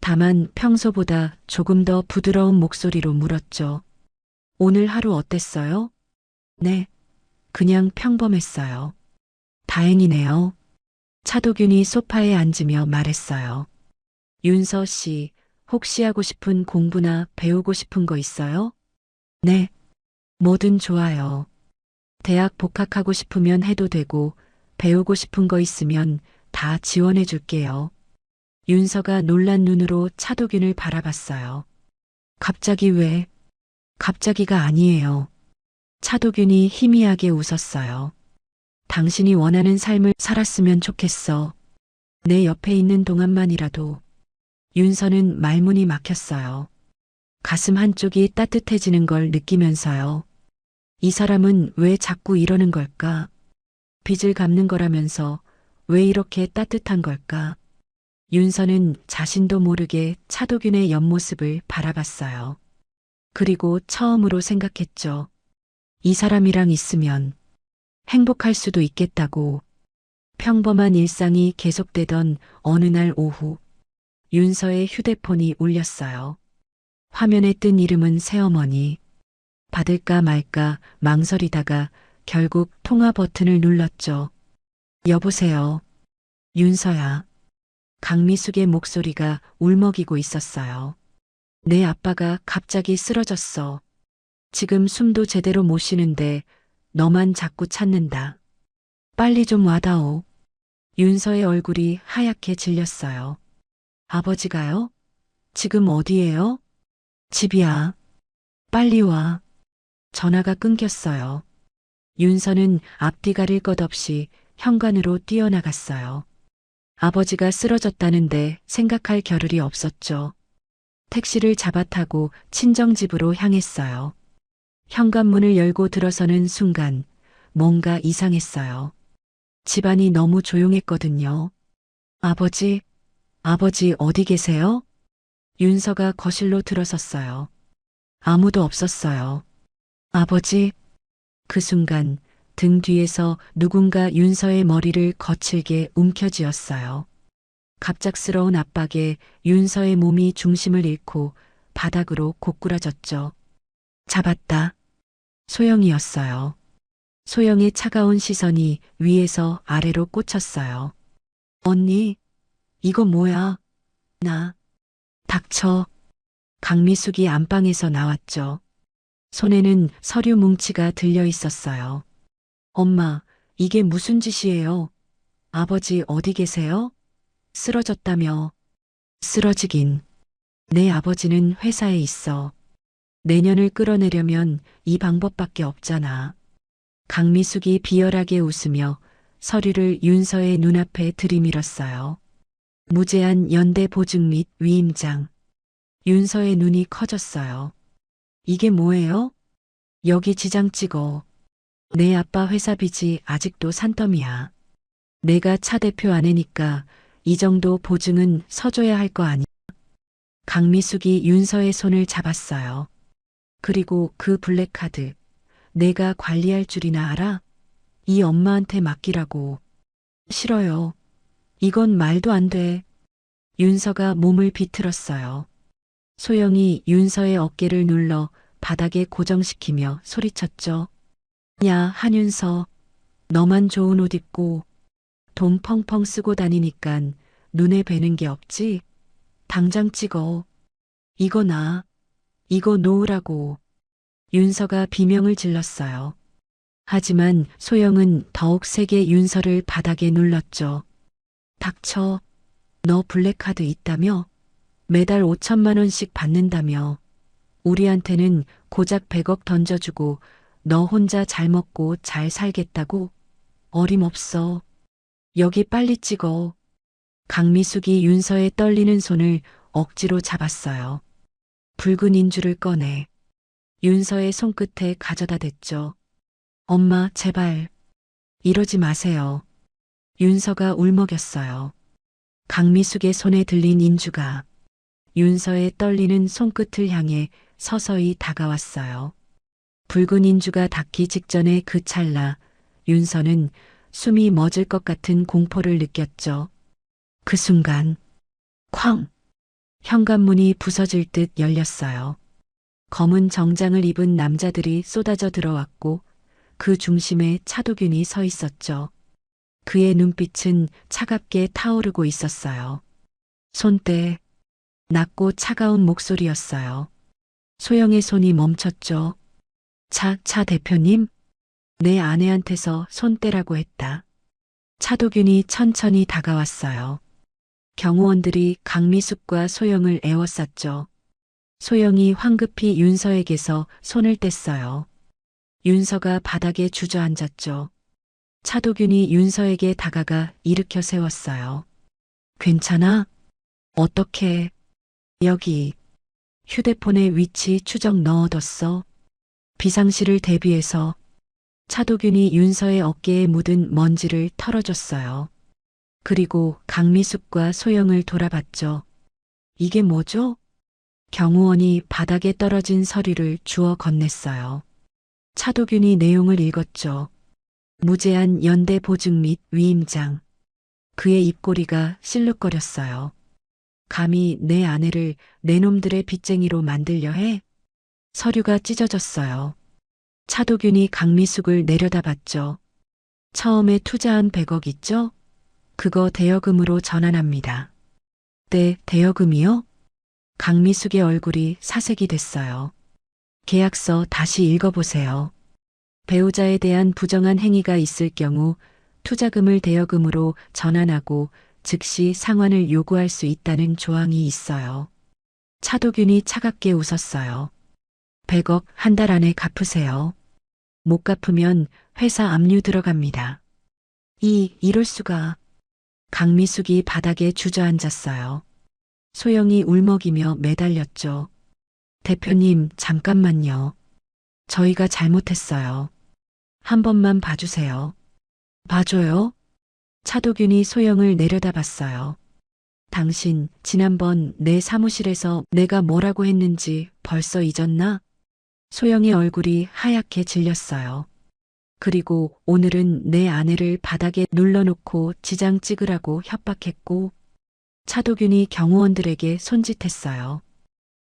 다만 평소보다 조금 더 부드러운 목소리로 물었죠. 오늘 하루 어땠어요? 네, 그냥 평범했어요. 다행이네요. 차도균이 소파에 앉으며 말했어요. 윤서 씨, 혹시 하고 싶은 공부나 배우고 싶은 거 있어요? 네, 뭐든 좋아요. 대학 복학하고 싶으면 해도 되고, 배우고 싶은 거 있으면 다 지원해 줄게요. 윤서가 놀란 눈으로 차도균을 바라봤어요. 갑자기 왜? 갑자기가 아니에요. 차도균이 희미하게 웃었어요. 당신이 원하는 삶을 살았으면 좋겠어. 내 옆에 있는 동안만이라도. 윤서는 말문이 막혔어요. 가슴 한쪽이 따뜻해지는 걸 느끼면서요. 이 사람은 왜 자꾸 이러는 걸까? 빚을 갚는 거라면서 왜 이렇게 따뜻한 걸까? 윤서는 자신도 모르게 차도균의 옆모습을 바라봤어요. 그리고 처음으로 생각했죠. 이 사람이랑 있으면 행복할 수도 있겠다고. 평범한 일상이 계속되던 어느 날 오후, 윤서의 휴대폰이 울렸어요. 화면에 뜬 이름은 새어머니. 받을까 말까 망설이다가 결국 통화 버튼을 눌렀죠. 여보세요. 윤서야. 강미숙의 목소리가 울먹이고 있었어요. 내 아빠가 갑자기 쓰러졌어. 지금 숨도 제대로 못 쉬는데 너만 자꾸 찾는다. 빨리 좀 와다오. 윤서의 얼굴이 하얗게 질렸어요. 아버지가요? 지금 어디예요? 집이야. 빨리 와. 전화가 끊겼어요. 윤서는 앞뒤 가릴 것 없이 현관으로 뛰어나갔어요. 아버지가 쓰러졌다는데 생각할 겨를이 없었죠. 택시를 잡아타고 친정집으로 향했어요. 현관문을 열고 들어서는 순간 뭔가 이상했어요. 집안이 너무 조용했거든요. 아버지, 아버지 어디 계세요? 윤서가 거실로 들어섰어요. 아무도 없었어요. 아버지, 그 순간 등 뒤에서 누군가 윤서의 머리를 거칠게 움켜쥐었어요. 갑작스러운 압박에 윤서의 몸이 중심을 잃고 바닥으로 고꾸라졌죠. 잡았다. 소영이었어요. 소영의 차가운 시선이 위에서 아래로 꽂혔어요. 언니, 이거 뭐야? 나. 닥쳐. 강미숙이 안방에서 나왔죠. 손에는 서류 뭉치가 들려 있었어요. 엄마, 이게 무슨 짓이에요? 아버지 어디 계세요? 쓰러졌다며. 쓰러지긴. 내 아버지는 회사에 있어. 내년을 끌어내려면 이 방법밖에 없잖아. 강미숙이 비열하게 웃으며 서류를 윤서의 눈앞에 들이밀었어요. 무제한 연대 보증 및 위임장. 윤서의 눈이 커졌어요. 이게 뭐예요? 여기 지장 찍어. 내 아빠 회사 빚이 아직도 산더미야. 내가 차 대표 아내니까 이 정도 보증은 서줘야 할 거 아니야. 강미숙이 윤서의 손을 잡았어요. 그리고 그 블랙카드. 내가 관리할 줄이나 알아? 이 엄마한테 맡기라고. 싫어요. 이건 말도 안 돼. 윤서가 몸을 비틀었어요. 소영이 윤서의 어깨를 눌러 바닥에 고정시키며 소리쳤죠. 야, 한윤서. 너만 좋은 옷 입고 돈 펑펑 쓰고 다니니깐 눈에 뵈는 게 없지? 당장 찍어. 이거 나. 이거 놓으라고. 윤서가 비명을 질렀어요. 하지만 소영은 더욱 세게 윤서를 바닥에 눌렀죠. 닥쳐. 너 블랙카드 있다며? 매달 5천만 원씩 받는다며. 우리한테는 고작 100억 던져주고 너 혼자 잘 먹고 잘 살겠다고? 어림없어. 여기 빨리 찍어. 강미숙이 윤서의 떨리는 손을 억지로 잡았어요. 붉은 인주를 꺼내 윤서의 손끝에 가져다 댔죠. 엄마, 제발. 이러지 마세요. 윤서가 울먹였어요. 강미숙의 손에 들린 인주가 윤서의 떨리는 손끝을 향해 서서히 다가왔어요. 붉은 인주가 닿기 직전의 그 찰나 윤서는 숨이 멎을 것 같은 공포를 느꼈죠. 그 순간 쾅! 현관문이 부서질 듯 열렸어요. 검은 정장을 입은 남자들이 쏟아져 들어왔고 그 중심에 차도균이 서 있었죠. 그의 눈빛은 차갑게 타오르고 있었어요. 손때, 낮고 차가운 목소리였어요. 소영의 손이 멈췄죠. 차 대표님? 내 아내한테서 손 떼라고 했다. 차도균이 천천히 다가왔어요. 경호원들이 강미숙과 소영을 에워쌌죠. 소영이 황급히 윤서에게서 손을 뗐어요. 윤서가 바닥에 주저앉았죠. 차도균이 윤서에게 다가가 일으켜 세웠어요. 괜찮아? 어떻게? 여기. 휴대폰에 위치 추적 넣어뒀어. 비상시를 대비해서. 차도균이 윤서의 어깨에 묻은 먼지를 털어줬어요. 그리고 강미숙과 소영을 돌아봤죠. 이게 뭐죠? 경호원이 바닥에 떨어진 서류를 주워 건넸어요. 차도균이 내용을 읽었죠. 무제한 연대 보증 및 위임장. 그의 입꼬리가 실룩거렸어요. 감히 내 아내를 내 놈들의 빚쟁이로 만들려 해? 서류가 찢어졌어요. 차도균이 강미숙을 내려다봤죠. 처음에 투자한 100억 있죠? 그거 대여금으로 전환합니다. 네, 대여금이요? 강미숙의 얼굴이 사색이 됐어요. 계약서 다시 읽어보세요. 배우자에 대한 부정한 행위가 있을 경우 투자금을 대여금으로 전환하고 즉시 상환을 요구할 수 있다는 조항이 있어요. 차도균이 차갑게 웃었어요. 100억 한 달 안에 갚으세요. 못 갚으면 회사 압류 들어갑니다. 이럴 수가. 강미숙이 바닥에 주저앉았어요. 소영이 울먹이며 매달렸죠. 대표님, 잠깐만요. 저희가 잘못했어요. 한 번만 봐주세요. 봐줘요? 차도균이 소영을 내려다봤어요. 당신, 지난번 내 사무실에서 내가 뭐라고 했는지 벌써 잊었나? 소영의 얼굴이 하얗게 질렸어요. 그리고 오늘은 내 아내를 바닥에 눌러놓고 지장 찍으라고 협박했고, 차도균이 경호원들에게 손짓했어요.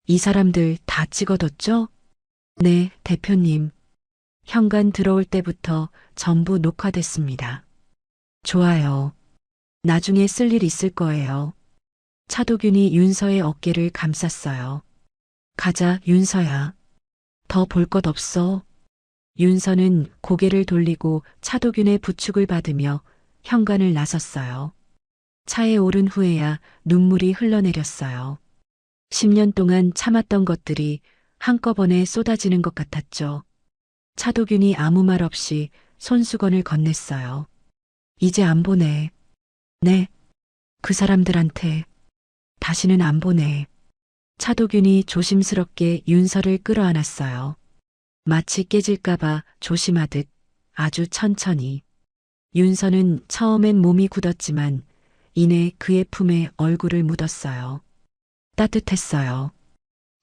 이 사람들 다 찍어뒀죠? 네, 대표님. 현관 들어올 때부터 전부 녹화됐습니다. 좋아요. 나중에 쓸 일 있을 거예요. 차도균이 윤서의 어깨를 감쌌어요. 가자, 윤서야. 더 볼 것 없어. 윤서는 고개를 돌리고 차도균의 부축을 받으며 현관을 나섰어요. 차에 오른 후에야 눈물이 흘러내렸어요. 10년 동안 참았던 것들이 한꺼번에 쏟아지는 것 같았죠. 차도균이 아무 말 없이 손수건을 건넸어요. 이제 안 보내. 네. 그 사람들한테. 다시는 안 보내. 차도균이 조심스럽게 윤서를 끌어안았어요. 마치 깨질까봐 조심하듯 아주 천천히. 윤서는 처음엔 몸이 굳었지만 이내 그의 품에 얼굴을 묻었어요. 따뜻했어요.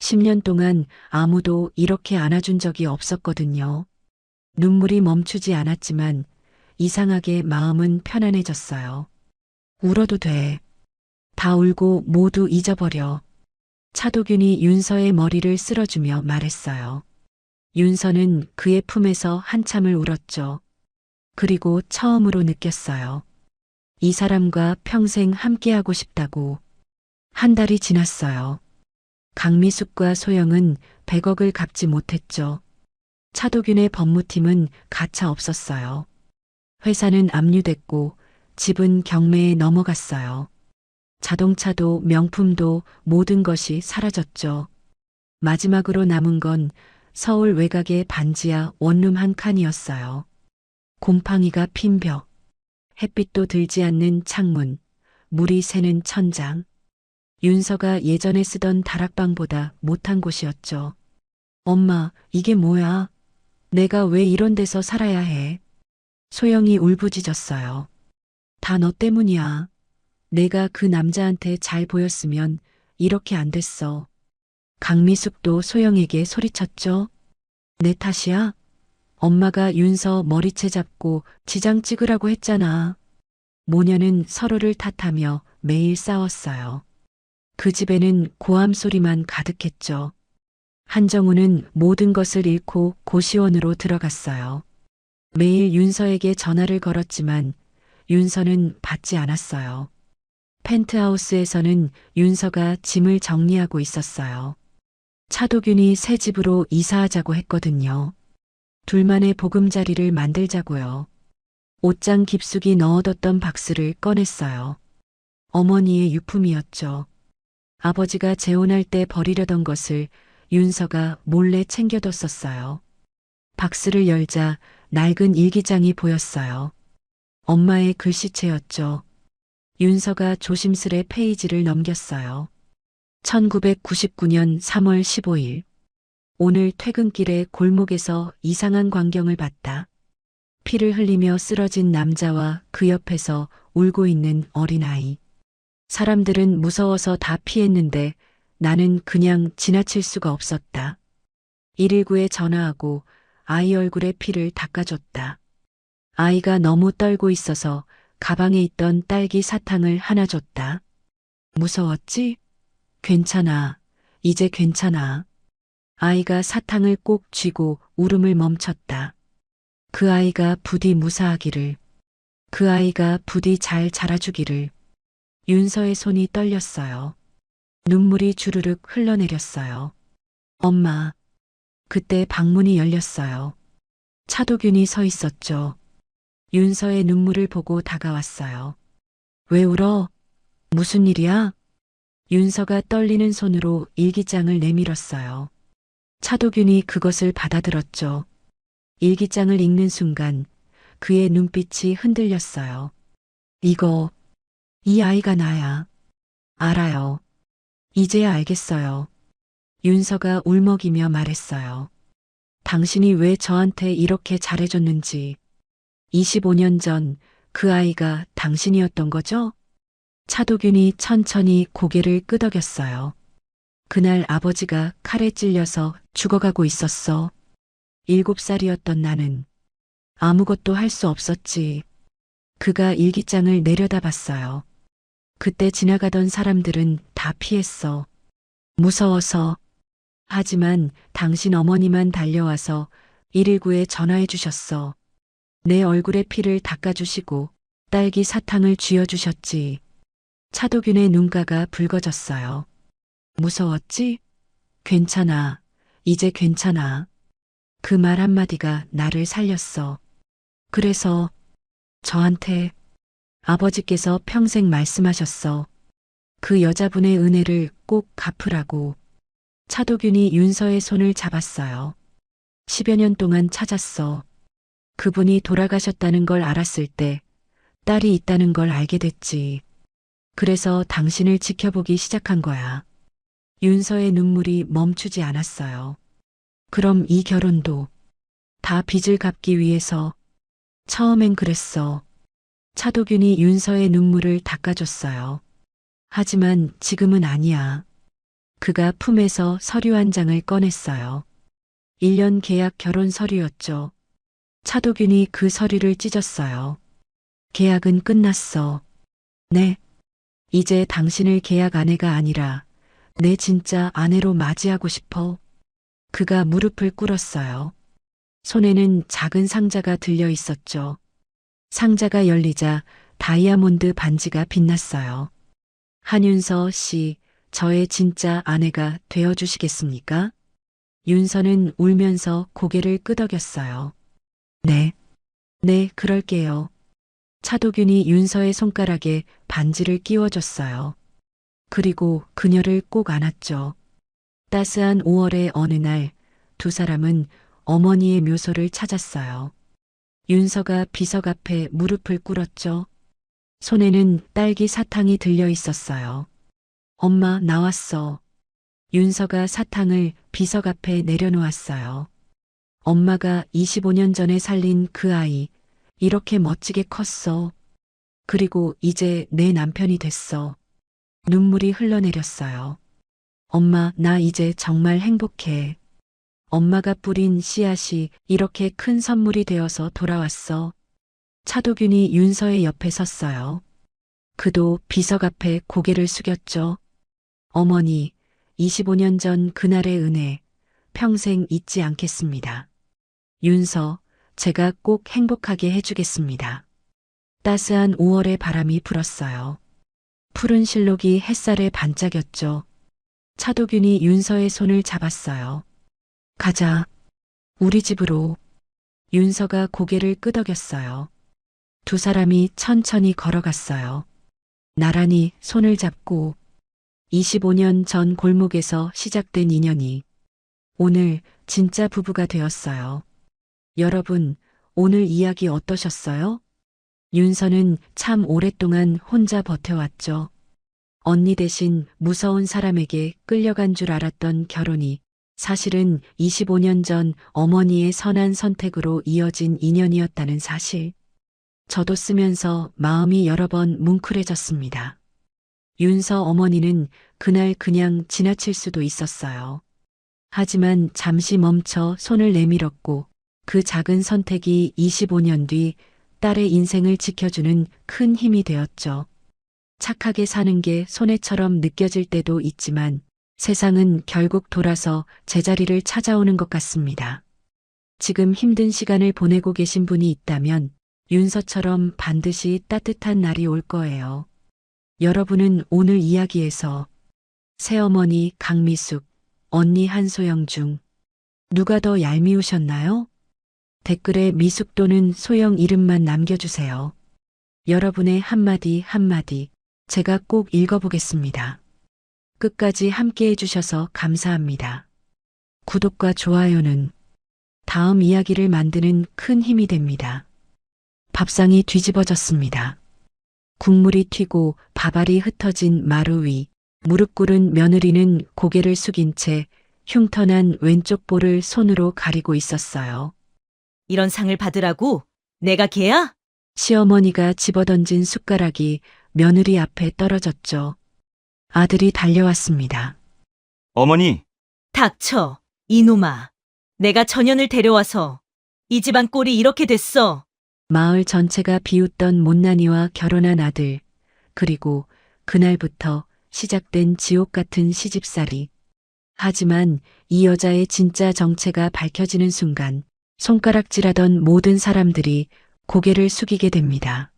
10년 동안 아무도 이렇게 안아준 적이 없었거든요. 눈물이 멈추지 않았지만 이상하게 마음은 편안해졌어요. 울어도 돼. 다 울고 모두 잊어버려. 차도균이 윤서의 머리를 쓸어주며 말했어요. 윤서는 그의 품에서 한참을 울었죠. 그리고 처음으로 느꼈어요. 이 사람과 평생 함께하고 싶다고. 한 달이 지났어요. 강미숙과 소영은 100억을 갚지 못했죠. 차도균의 법무팀은 가차 없었어요. 회사는 압류됐고 집은 경매에 넘어갔어요. 자동차도 명품도 모든 것이 사라졌죠. 마지막으로 남은 건 서울 외곽의 반지하 원룸 한 칸이었어요. 곰팡이가 핀 벽, 햇빛도 들지 않는 창문, 물이 새는 천장. 윤서가 예전에 쓰던 다락방보다 못한 곳이었죠. 엄마, 이게 뭐야? 내가 왜 이런 데서 살아야 해? 소영이 울부짖었어요. 다 너 때문이야. 내가 그 남자한테 잘 보였으면 이렇게 안 됐어. 강미숙도 소영에게 소리쳤죠. 내 탓이야? 엄마가 윤서 머리채 잡고 지장 찍으라고 했잖아. 모녀는 서로를 탓하며 매일 싸웠어요. 그 집에는 고함 소리만 가득했죠. 한정우는 모든 것을 잃고 고시원으로 들어갔어요. 매일 윤서에게 전화를 걸었지만 윤서는 받지 않았어요. 펜트하우스에서는 윤서가 짐을 정리하고 있었어요. 차도균이 새 집으로 이사하자고 했거든요. 둘만의 보금자리를 만들자고요. 옷장 깊숙이 넣어뒀던 박스를 꺼냈어요. 어머니의 유품이었죠. 아버지가 재혼할 때 버리려던 것을 윤서가 몰래 챙겨뒀었어요. 박스를 열자 낡은 일기장이 보였어요. 엄마의 글씨체였죠. 윤서가 조심스레 페이지를 넘겼어요. 1999년 3월 15일. 오늘 퇴근길에 골목에서 이상한 광경을 봤다. 피를 흘리며 쓰러진 남자와 그 옆에서 울고 있는 어린아이. 사람들은 무서워서 다 피했는데 나는 그냥 지나칠 수가 없었다. 119에 전화하고 아이 얼굴에 피를 닦아줬다. 아이가 너무 떨고 있어서 가방에 있던 딸기 사탕을 하나 줬다. 무서웠지? 괜찮아. 이제 괜찮아. 아이가 사탕을 꼭 쥐고 울음을 멈췄다. 그 아이가 부디 무사하기를. 그 아이가 부디 잘 자라주기를. 윤서의 손이 떨렸어요. 눈물이 주르륵 흘러내렸어요. 엄마. 그때 방문이 열렸어요. 차도균이 서 있었죠. 윤서의 눈물을 보고 다가왔어요. 왜 울어? 무슨 일이야? 윤서가 떨리는 손으로 일기장을 내밀었어요. 차도균이 그것을 받아들었죠. 일기장을 읽는 순간 그의 눈빛이 흔들렸어요. 이거 이 아이가 나야. 알아요. 이제야 알겠어요. 윤서가 울먹이며 말했어요. 당신이 왜 저한테 이렇게 잘해줬는지. 25년 전 그 아이가 당신이었던 거죠? 차도균이 천천히 고개를 끄덕였어요. 그날 아버지가 칼에 찔려서 죽어가고 있었어. 7살이었던 나는 아무것도 할 수 없었지. 그가 일기장을 내려다봤어요. 그때 지나가던 사람들은 다 피했어. 무서워서. 하지만 당신 어머니만 달려와서 119에 전화해 주셨어. 내 얼굴에 피를 닦아주시고 딸기 사탕을 쥐어주셨지. 차도균의 눈가가 붉어졌어요. 무서웠지? 괜찮아. 이제 괜찮아. 그 말 한마디가 나를 살렸어. 그래서 저한테 아버지께서 평생 말씀하셨어. 그 여자분의 은혜를 꼭 갚으라고. 차도균이 윤서의 손을 잡았어요. 10여 년 동안 찾았어. 그분이 돌아가셨다는 걸 알았을 때 딸이 있다는 걸 알게 됐지. 그래서 당신을 지켜보기 시작한 거야. 윤서의 눈물이 멈추지 않았어요. 그럼 이 결혼도 다 빚을 갚기 위해서. 처음엔 그랬어. 차도균이 윤서의 눈물을 닦아줬어요. 하지만 지금은 아니야. 그가 품에서 서류 한 장을 꺼냈어요. 1년 계약 결혼 서류였죠. 차도균이 그 서류를 찢었어요. 계약은 끝났어. 네. 이제 당신을 계약 아내가 아니라 내 진짜 아내로 맞이하고 싶어. 그가 무릎을 꿇었어요. 손에는 작은 상자가 들려 있었죠. 상자가 열리자 다이아몬드 반지가 빛났어요. 한윤서 씨, 저의 진짜 아내가 되어주시겠습니까? 윤서는 울면서 고개를 끄덕였어요. 네. 네, 그럴게요. 차도균이 윤서의 손가락에 반지를 끼워줬어요. 그리고 그녀를 꼭 안았죠. 따스한 5월의 어느 날 두 사람은 어머니의 묘소를 찾았어요. 윤서가 비석 앞에 무릎을 꿇었죠. 손에는 딸기 사탕이 들려 있었어요. 엄마, 나왔어. 윤서가 사탕을 비석 앞에 내려놓았어요. 엄마가 25년 전에 살린 그 아이, 이렇게 멋지게 컸어. 그리고 이제 내 남편이 됐어. 눈물이 흘러내렸어요. 엄마, 나 이제 정말 행복해. 엄마가 뿌린 씨앗이 이렇게 큰 선물이 되어서 돌아왔어. 차도균이 윤서의 옆에 섰어요. 그도 비석 앞에 고개를 숙였죠. 어머니, 25년 전 그날의 은혜, 평생 잊지 않겠습니다. 윤서, 제가 꼭 행복하게 해주겠습니다. 따스한 5월의 바람이 불었어요. 푸른 실록이 햇살에 반짝였죠. 차도균이 윤서의 손을 잡았어요. 가자. 우리 집으로. 윤서가 고개를 끄덕였어요. 두 사람이 천천히 걸어갔어요. 나란히 손을 잡고 25년 전 골목에서 시작된 인연이 오늘 진짜 부부가 되었어요. 여러분, 오늘 이야기 어떠셨어요? 윤서는 참 오랫동안 혼자 버텨왔죠. 언니 대신 무서운 사람에게 끌려간 줄 알았던 결혼이 사실은 25년 전 어머니의 선한 선택으로 이어진 인연이었다는 사실. 저도 쓰면서 마음이 여러 번 뭉클해졌습니다. 윤서 어머니는 그날 그냥 지나칠 수도 있었어요. 하지만 잠시 멈춰 손을 내밀었고 그 작은 선택이 25년 뒤 딸의 인생을 지켜주는 큰 힘이 되었죠. 착하게 사는 게 손해처럼 느껴질 때도 있지만 세상은 결국 돌아서 제자리를 찾아오는 것 같습니다. 지금 힘든 시간을 보내고 계신 분이 있다면 윤서처럼 반드시 따뜻한 날이 올 거예요. 여러분은 오늘 이야기에서 새어머니 강미숙, 언니 한소영 중 누가 더 얄미우셨나요? 댓글에 미숙 또는 소영 이름만 남겨주세요. 여러분의 한마디 한마디 제가 꼭 읽어보겠습니다. 끝까지 함께 해주셔서 감사합니다. 구독과 좋아요는 다음 이야기를 만드는 큰 힘이 됩니다. 밥상이 뒤집어졌습니다. 국물이 튀고 밥알이 흩어진 마루 위. 무릎 꿇은 며느리는 고개를 숙인 채 흉터난 왼쪽 볼을 손으로 가리고 있었어요. 이런 상을 받으라고? 내가 걔야? 시어머니가 집어던진 숟가락이 며느리 앞에 떨어졌죠. 아들이 달려왔습니다. 어머니, 닥쳐, 이놈아. 내가 전현을 데려와서 이 집안 꼴이 이렇게 됐어. 마을 전체가 비웃던 못난이와 결혼한 아들, 그리고 그날부터 시작된 지옥 같은 시집살이. 하지만 이 여자의 진짜 정체가 밝혀지는 순간 손가락질하던 모든 사람들이 고개를 숙이게 됩니다.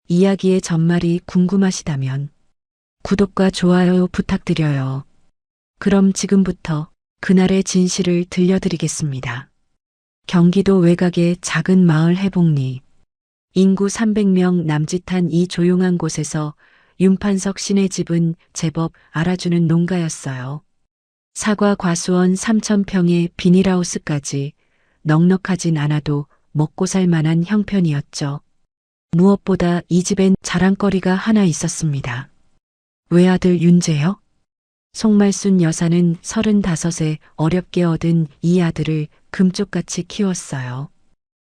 이야기의 전말이 궁금하시다면 구독과 좋아요 부탁드려요. 그럼 지금부터 그날의 진실을 들려드리겠습니다. 경기도 외곽의 작은 마을 해봉리. 인구 300명 남짓한 이 조용한 곳에서 윤판석 씨네 집은 제법 알아주는 농가였어요. 사과 과수원 3,000평의 비닐하우스까지 넉넉하진 않아도 먹고 살 만한 형편이었죠. 무엇보다 이 집엔 자랑거리가 하나 있었습니다. 외아들 윤재혁? 송말순 여사는 35에 어렵게 얻은 이 아들을 금쪽같이 키웠어요.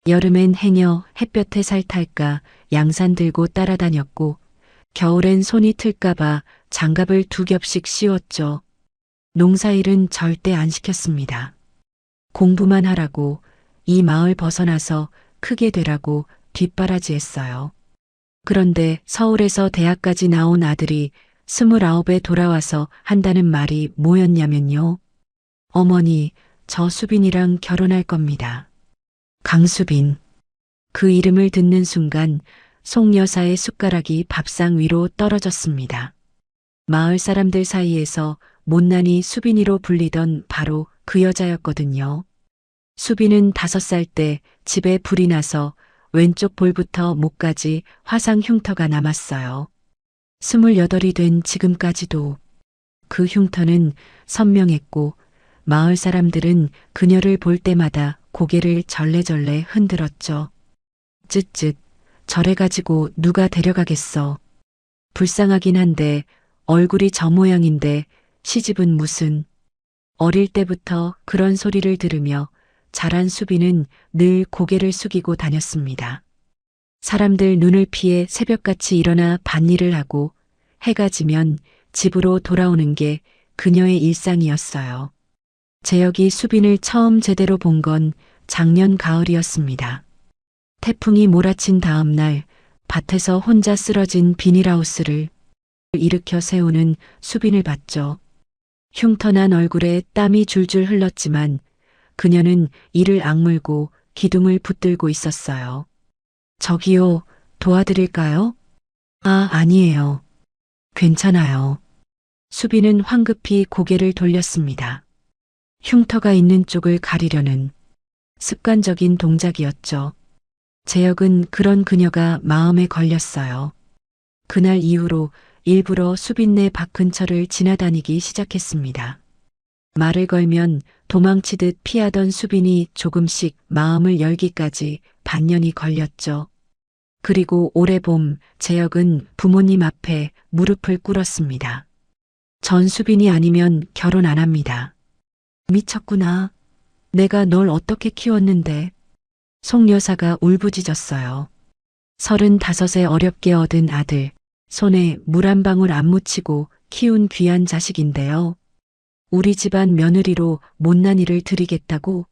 여름엔 해녀, 햇볕에 살탈까 양산 들고 따라다녔고 겨울엔 손이 틀까봐 장갑을 2겹씩 씌웠죠. 농사일은 절대 안 시켰습니다. 공부만 하라고, 이 마을 벗어나서 크게 되라고 뒷바라지했어요. 그런데 서울에서 대학까지 나온 아들이 29에 돌아와서 한다는 말이 뭐였냐면요. 어머니, 저 수빈이랑 결혼할 겁니다. 강수빈. 그 이름을 듣는 순간 송 여사의 숟가락이 밥상 위로 떨어졌습니다. 마을 사람들 사이에서 못난이 수빈이로 불리던 바로 그 여자였거든요. 수빈은 5살 때 집에 불이 나서 왼쪽 볼부터 목까지 화상 흉터가 남았어요. 28이 된 지금까지도 그 흉터는 선명했고 마을 사람들은 그녀를 볼 때마다 고개를 절레절레 흔들었죠. 쯧쯧, 저래 가지고 누가 데려가겠어. 불쌍하긴 한데 얼굴이 저 모양인데 시집은 무슨. 어릴 때부터 그런 소리를 들으며 자란 수빈은 늘 고개를 숙이고 다녔습니다. 사람들 눈을 피해 새벽같이 일어나 밭일을 하고 해가 지면 집으로 돌아오는 게 그녀의 일상이었어요. 재혁이 수빈을 처음 제대로 본 건 작년 가을이었습니다. 태풍이 몰아친 다음 날 밭에서 혼자 쓰러진 비닐하우스를 일으켜 세우는 수빈을 봤죠. 흉터난 얼굴에 땀이 줄줄 흘렀지만 그녀는 이를 악물고 기둥을 붙들고 있었어요. 저기요, 도와드릴까요? 아, 아니에요. 괜찮아요. 수빈은 황급히 고개를 돌렸습니다. 흉터가 있는 쪽을 가리려는 습관적인 동작이었죠. 재혁은 그런 그녀가 마음에 걸렸어요. 그날 이후로 일부러 수빈네 밭 근처를 지나다니기 시작했습니다. 말을 걸면 도망치듯 피하던 수빈이 조금씩 마음을 열기까지 반년이 걸렸죠. 그리고 올해 봄 재혁은 부모님 앞에 무릎을 꿇었습니다. 전 수빈이 아니면 결혼 안 합니다. 미쳤구나. 내가 널 어떻게 키웠는데. 송 여사가 울부짖었어요. 35에 어렵게 얻은 아들, 손에 물 한 방울 안 묻히고 키운 귀한 자식인데요. 우리 집안 며느리로 못난이를 드리겠다고?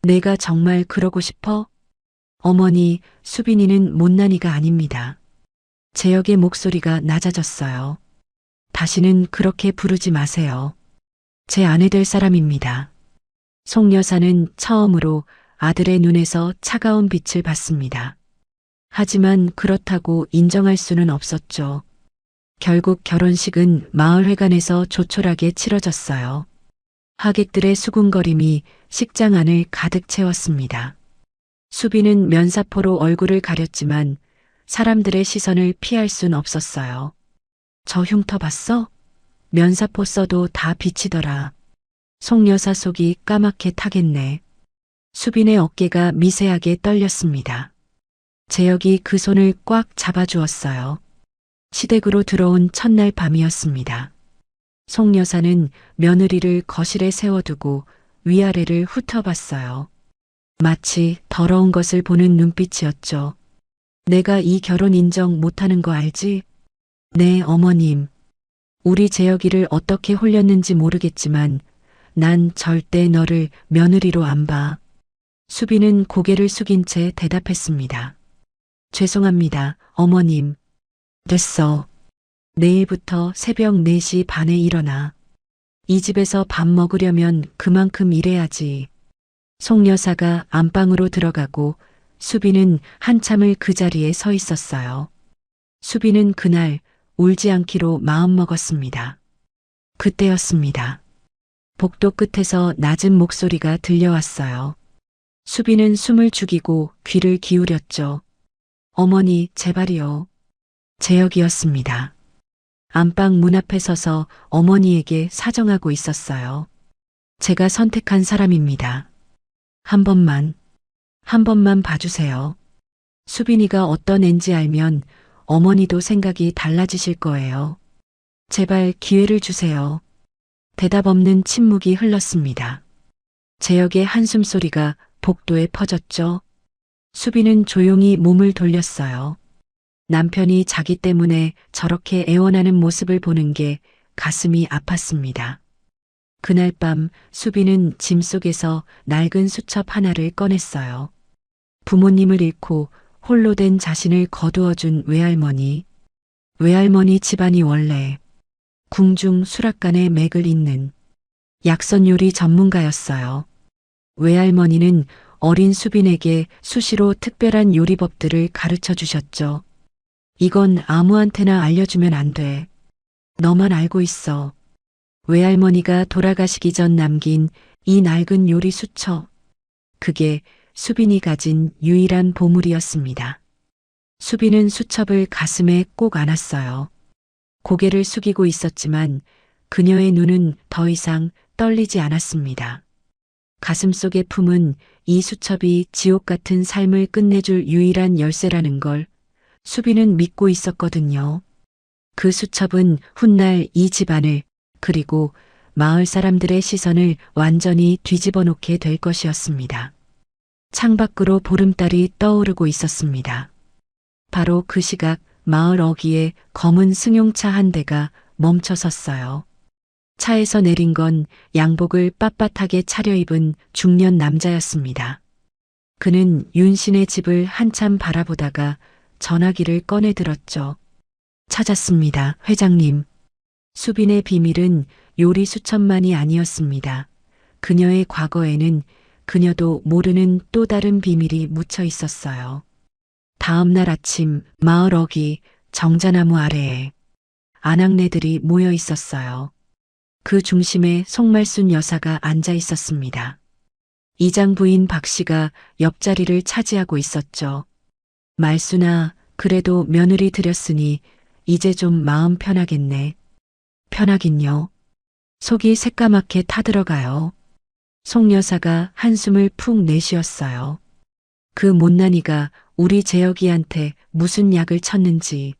내가 정말 그러고 싶어? 어머니, 수빈이는 못난이가 아닙니다. 재혁의 목소리가 낮아졌어요. 다시는 그렇게 부르지 마세요. 제 아내 될 사람입니다. 송 여사는 처음으로 아들의 눈에서 차가운 빛을 봤습니다. 하지만 그렇다고 인정할 수는 없었죠. 결국 결혼식은 마을회관에서 조촐하게 치러졌어요. 하객들의 수군거림이 식장 안을 가득 채웠습니다. 수빈은 면사포로 얼굴을 가렸지만 사람들의 시선을 피할 순 없었어요. 저 흉터 봤어? 면사포 써도 다 비치더라. 송 여사 속이 까맣게 타겠네. 수빈의 어깨가 미세하게 떨렸습니다. 재혁이 그 손을 꽉 잡아주었어요. 시댁으로 들어온 첫날 밤이었습니다. 송 여사는 며느리를 거실에 세워두고 위아래를 훑어봤어요. 마치 더러운 것을 보는 눈빛이었죠. 내가 이 결혼 인정 못하는 거 알지? 네, 어머님. 우리 재혁이를 어떻게 홀렸는지 모르겠지만 난 절대 너를 며느리로 안 봐. 수빈은 고개를 숙인 채 대답했습니다. 죄송합니다, 어머님. 됐어. 내일부터 새벽 4시 반에 일어나. 이 집에서 밥 먹으려면 그만큼 일해야지. 송 여사가 안방으로 들어가고 수빈은 한참을 그 자리에 서 있었어요. 수빈은 그날 울지 않기로 마음먹었습니다. 그때였습니다. 복도 끝에서 낮은 목소리가 들려왔어요. 수빈은 숨을 죽이고 귀를 기울였죠. 어머니, 제발이요. 재혁이었습니다. 안방 문 앞에 서서 어머니에게 사정하고 있었어요. 제가 선택한 사람입니다. 한 번만 봐주세요. 수빈이가 어떤 앤지 알면 어머니도 생각이 달라지실 거예요. 제발 기회를 주세요. 대답 없는 침묵이 흘렀습니다. 재혁의 한숨소리가 복도에 퍼졌죠. 수빈은 조용히 몸을 돌렸어요. 남편이 자기 때문에 저렇게 애원하는 모습을 보는 게 가슴이 아팠습니다. 그날 밤 수빈은 짐 속에서 낡은 수첩 하나를 꺼냈어요. 부모님을 잃고 홀로 된 자신을 거두어준 외할머니. 외할머니 집안이 원래 궁중 수락관의 맥을 잇는 약선 요리 전문가였어요. 외할머니는 어린 수빈에게 수시로 특별한 요리법들을 가르쳐 주셨죠. 이건 아무한테나 알려주면 안 돼. 너만 알고 있어. 외할머니가 돌아가시기 전 남긴 이 낡은 요리 수첩. 그게 수빈이 가진 유일한 보물이었습니다. 수빈은 수첩을 가슴에 꼭 안았어요. 고개를 숙이고 있었지만 그녀의 눈은 더 이상 떨리지 않았습니다. 가슴속에 품은 이 수첩이 지옥 같은 삶을 끝내줄 유일한 열쇠라는 걸 수빈은 믿고 있었거든요. 그 수첩은 훗날 이 집안을 그리고 마을 사람들의 시선을 완전히 뒤집어 놓게 될 것이었습니다. 창밖으로 보름달이 떠오르고 있었습니다. 바로 그 시각 마을 어귀에 검은 승용차 한 대가 멈춰 섰어요. 차에서 내린 건 양복을 빳빳하게 차려입은 중년 남자였습니다. 그는 윤신의 집을 한참 바라보다가 전화기를 꺼내 들었죠. 찾았습니다, 회장님. 수빈의 비밀은 요리 수첩만이 아니었습니다. 그녀의 과거에는 그녀도 모르는 또 다른 비밀이 묻혀 있었어요. 다음 날 아침 마을 어귀 정자나무 아래에 아낙네들이 모여 있었어요. 그 중심에 송말순 여사가 앉아 있었습니다. 이장 부인 박 씨가 옆자리를 차지하고 있었죠. 말순아, 그래도 며느리 들였으니 이제 좀 마음 편하겠네. 편하긴요. 속이 새까맣게 타들어가요. 송 여사가 한숨을 푹 내쉬었어요. 그 못난이가 우리 재혁이한테 무슨 약을 쳤는지.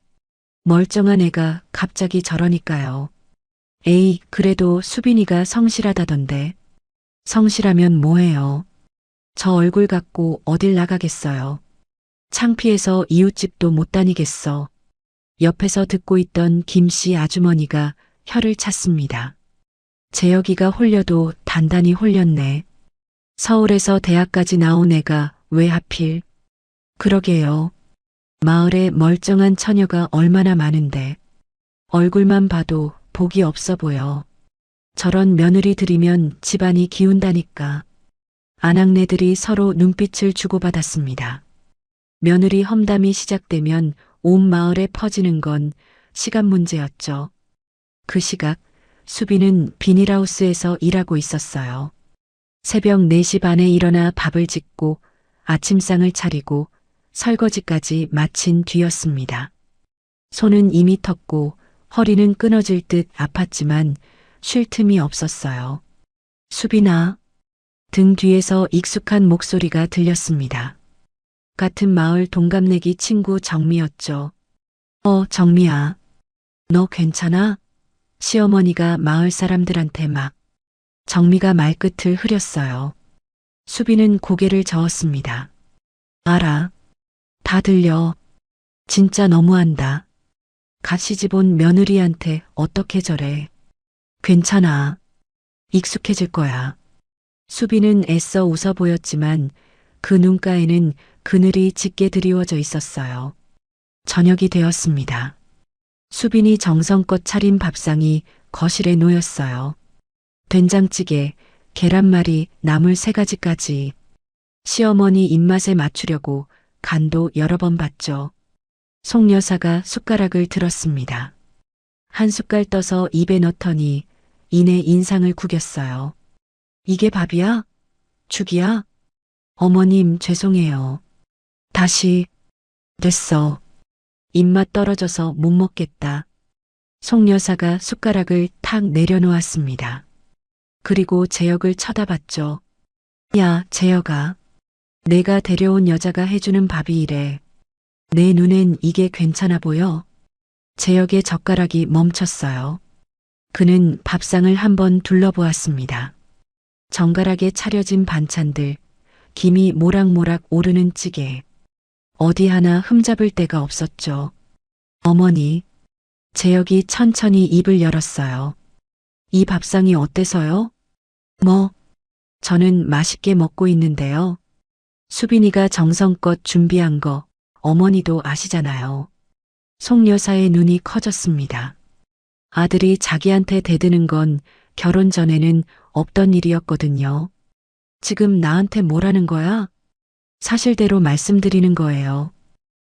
멀쩡한 애가 갑자기 저러니까요. 에이, 그래도 수빈이가 성실하다던데. 성실하면 뭐해요. 저 얼굴 갖고 어딜 나가겠어요. 창피해서 이웃집도 못 다니겠어. 옆에서 듣고 있던 김씨 아주머니가 혀를 찼습니다. 재혁이가 홀려도 단단히 홀렸네. 서울에서 대학까지 나온 애가 왜 하필. 그러게요. 마을에 멀쩡한 처녀가 얼마나 많은데 얼굴만 봐도 복이 없어 보여. 저런 며느리 들이면 집안이 기운다니까. 아낙네들이 서로 눈빛을 주고받았습니다. 며느리 험담이 시작되면 온 마을에 퍼지는 건 시간 문제였죠. 그 시각 수빈은 비닐하우스에서 일하고 있었어요. 새벽 4시 반에 일어나 밥을 짓고 아침상을 차리고 설거지까지 마친 뒤였습니다. 손은 이미 텄고 허리는 끊어질 듯 아팠지만 쉴 틈이 없었어요. 수빈아. 등 뒤에서 익숙한 목소리가 들렸습니다. 같은 마을 동갑내기 친구 정미였죠. 정미야. 너 괜찮아? 시어머니가 마을 사람들한테 막 정미가 말끝을 흐렸어요. 수빈은 고개를 저었습니다. 알아. 다 들려. 진짜 너무한다. 갓 시집온 며느리한테 어떻게 저래. 괜찮아. 익숙해질 거야. 수빈은 애써 웃어 보였지만 그 눈가에는 그늘이 짙게 드리워져 있었어요. 저녁이 되었습니다. 수빈이 정성껏 차린 밥상이 거실에 놓였어요. 된장찌개, 계란말이, 나물 3가지까지. 시어머니 입맛에 맞추려고 간도 여러 번 봤죠. 송 여사가 숟가락을 들었습니다. 한 숟갈 떠서 입에 넣더니 이내 인상을 구겼어요. 이게 밥이야? 죽이야? 어머님 죄송해요. 다시. 됐어. 입맛 떨어져서 못 먹겠다. 송 여사가 숟가락을 탁 내려놓았습니다. 그리고 재혁을 쳐다봤죠. 야, 재혁아. 내가 데려온 여자가 해주는 밥이 이래. 내 눈엔 이게 괜찮아 보여? 재혁의 젓가락이 멈췄어요. 그는 밥상을 한번 둘러보았습니다. 정갈하게 차려진 반찬들, 김이 모락모락 오르는 찌개. 어디 하나 흠잡을 데가 없었죠. 어머니, 재혁이 천천히 입을 열었어요. 이 밥상이 어때서요? 뭐, 저는 맛있게 먹고 있는데요. 수빈이가 정성껏 준비한 거 어머니도 아시잖아요. 송 여사의 눈이 커졌습니다. 아들이 자기한테 대드는 건 결혼 전에는 없던 일이었거든요. 지금 나한테 뭐라는 거야? 사실대로 말씀드리는 거예요.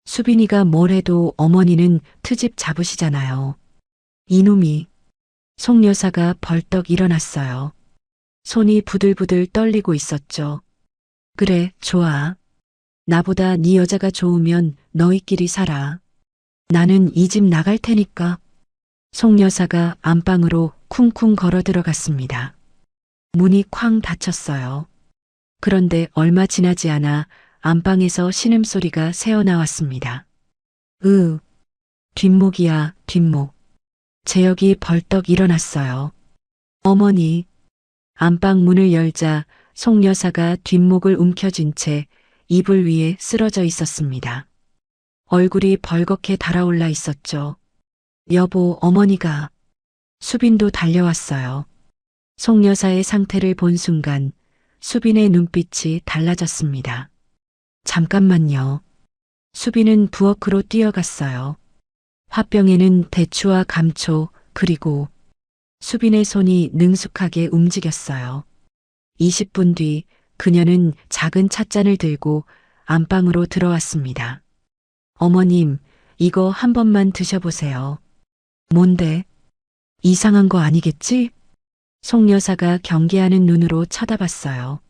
수빈이가 뭘 해도 어머니는 트집 잡으시잖아요. 이놈이. 송 여사가 벌떡 일어났어요. 손이 부들부들 떨리고 있었죠. 그래, 좋아. 나보다 네 여자가 좋으면 너희끼리 살아. 나는 이 집 나갈 테니까. 송 여사가 안방으로 쿵쿵 걸어 들어갔습니다. 문이 쾅 닫혔어요. 그런데 얼마 지나지 않아 안방에서 신음소리가 새어나왔습니다. 뒷목이야, 뒷목. 재혁이 벌떡 일어났어요. 어머니. 안방 문을 열자 송 여사가 뒷목을 움켜쥔 채 이불 위에 쓰러져 있었습니다. 얼굴이 벌겋게 달아올라 있었죠. 여보, 어머니가. 수빈도 달려왔어요. 송 여사의 상태를 본 순간 수빈의 눈빛이 달라졌습니다. 잠깐만요. 수빈은 부엌으로 뛰어갔어요. 화병에는 대추와 감초 그리고 수빈의 손이 능숙하게 움직였어요. 20분 뒤 그녀는 작은 찻잔을 들고 안방으로 들어왔습니다. 어머님, 이거 한 번만 드셔보세요. 뭔데? 이상한 거 아니겠지? 송 여사가 경계하는 눈으로 쳐다봤어요.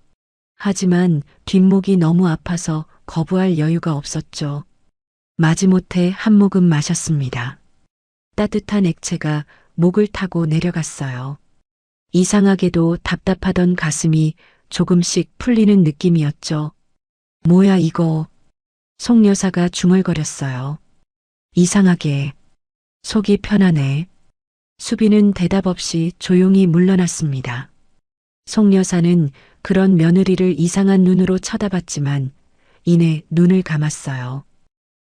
하지만 뒷목이 너무 아파서 거부할 여유가 없었죠. 마지못해 한 모금 마셨습니다. 따뜻한 액체가 목을 타고 내려갔어요. 이상하게도 답답하던 가슴이 조금씩 풀리는 느낌이었죠. 뭐야 이거. 송 여사가 중얼거렸어요. 이상하게. 속이 편하네. 수빈은 대답 없이 조용히 물러났습니다. 송 여사는 그런 며느리를 이상한 눈으로 쳐다봤지만 이내 눈을 감았어요.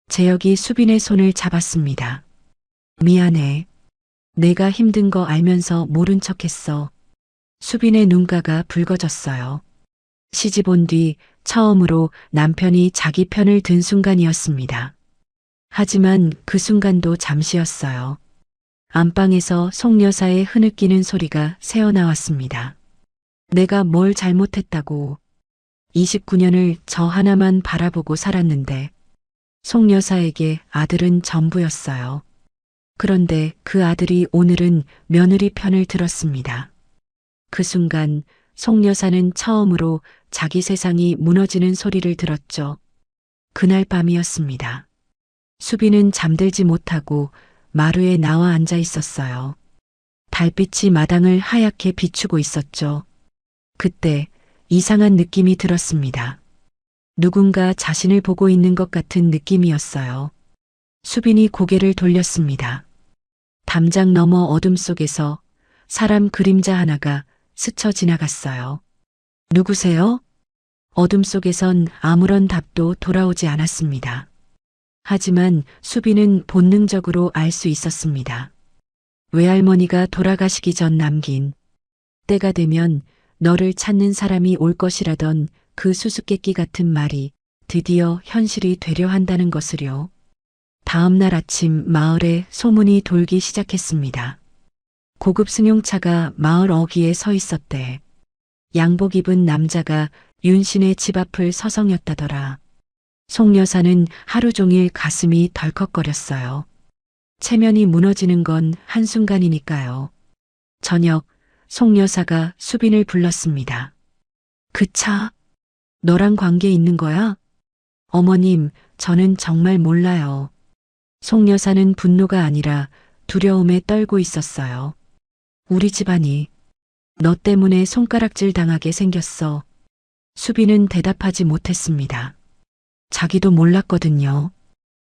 재혁이 수빈의 손을 잡았습니다. 미안해. 내가 힘든 거 알면서 모른 척했어. 수빈의 눈가가 붉어졌어요. 시집 온 뒤 처음으로 남편이 자기 편을 든 순간이었습니다. 하지만 그 순간도 잠시였어요. 안방에서 송 여사의 흐느끼는 소리가 새어나왔습니다. 내가 뭘 잘못했다고. 29년을 저 하나만 바라보고 살았는데 송 여사에게 아들은 전부였어요. 그런데 그 아들이 오늘은 며느리 편을 들었습니다. 그 순간 송 여사는 처음으로 자기 세상이 무너지는 소리를 들었죠. 그날 밤이었습니다. 수빈은 잠들지 못하고 마루에 나와 앉아 있었어요. 달빛이 마당을 하얗게 비추고 있었죠. 그때 이상한 느낌이 들었습니다. 누군가 자신을 보고 있는 것 같은 느낌이었어요. 수빈이 고개를 돌렸습니다. 담장 너머 어둠 속에서 사람 그림자 하나가 스쳐 지나갔어요. 누구세요? 어둠 속에선 아무런 답도 돌아오지 않았습니다. 하지만 수빈은 본능적으로 알 수 있었습니다. 외할머니가 돌아가시기 전 남긴 때가 되면 너를 찾는 사람이 올 것이라던 그 수수께끼 같은 말이 드디어 현실이 되려 한다는 것을요. 다음 날 아침 마을에 소문이 돌기 시작했습니다. 고급 승용차가 마을 어귀에 서 있었대. 양복 입은 남자가 윤신의 집 앞을 서성였다더라. 송 여사는 하루 종일 가슴이 덜컥거렸어요. 체면이 무너지는 건 한순간이니까요. 저녁, 송 여사가 수빈을 불렀습니다. 그 차, 너랑 관계 있는 거야? 어머님, 저는 정말 몰라요. 송 여사는 분노가 아니라 두려움에 떨고 있었어요. 우리 집안이 너 때문에 손가락질 당하게 생겼어. 수빈은 대답하지 못했습니다. 자기도 몰랐거든요.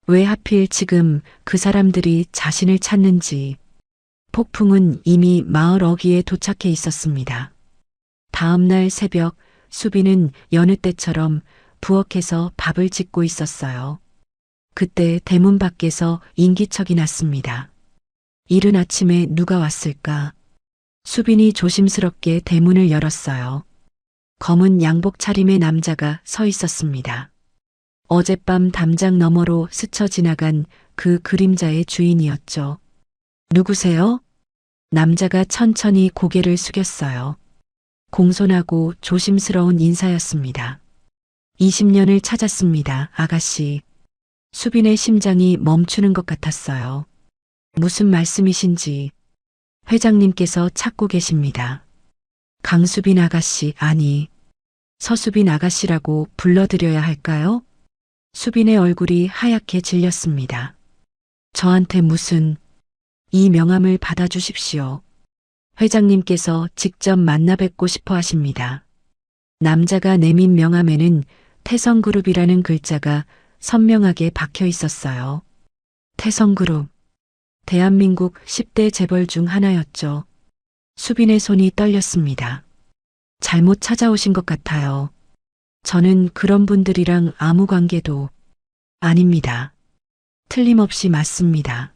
왜 하필 지금 그 사람들이 자신을 찾는지. 폭풍은 이미 마을 어귀에 도착해 있었습니다. 다음 날 새벽 수빈은 여느 때처럼 부엌에서 밥을 짓고 있었어요. 그때 대문 밖에서 인기척이 났습니다. 이른 아침에 누가 왔을까? 수빈이 조심스럽게 대문을 열었어요. 검은 양복 차림의 남자가 서 있었습니다. 어젯밤 담장 너머로 스쳐 지나간 그 그림자의 주인이었죠. 누구세요? 남자가 천천히 고개를 숙였어요. 공손하고 조심스러운 인사였습니다. 20년을 찾았습니다, 아가씨. 수빈의 심장이 멈추는 것 같았어요. 무슨 말씀이신지. 회장님께서 찾고 계십니다. 강수빈 아가씨, 아니, 서수빈 아가씨라고 불러드려야 할까요? 수빈의 얼굴이 하얗게 질렸습니다. 저한테 무슨, 이 명함을 받아주십시오. 회장님께서 직접 만나 뵙고 싶어 하십니다. 남자가 내민 명함에는 태성그룹이라는 글자가 선명하게 박혀 있었어요. 태성그룹. 대한민국 10대 재벌 중 하나였죠. 수빈의 손이 떨렸습니다. 잘못 찾아오신 것 같아요. 저는 그런 분들이랑 아무 관계도 아닙니다. 틀림없이 맞습니다.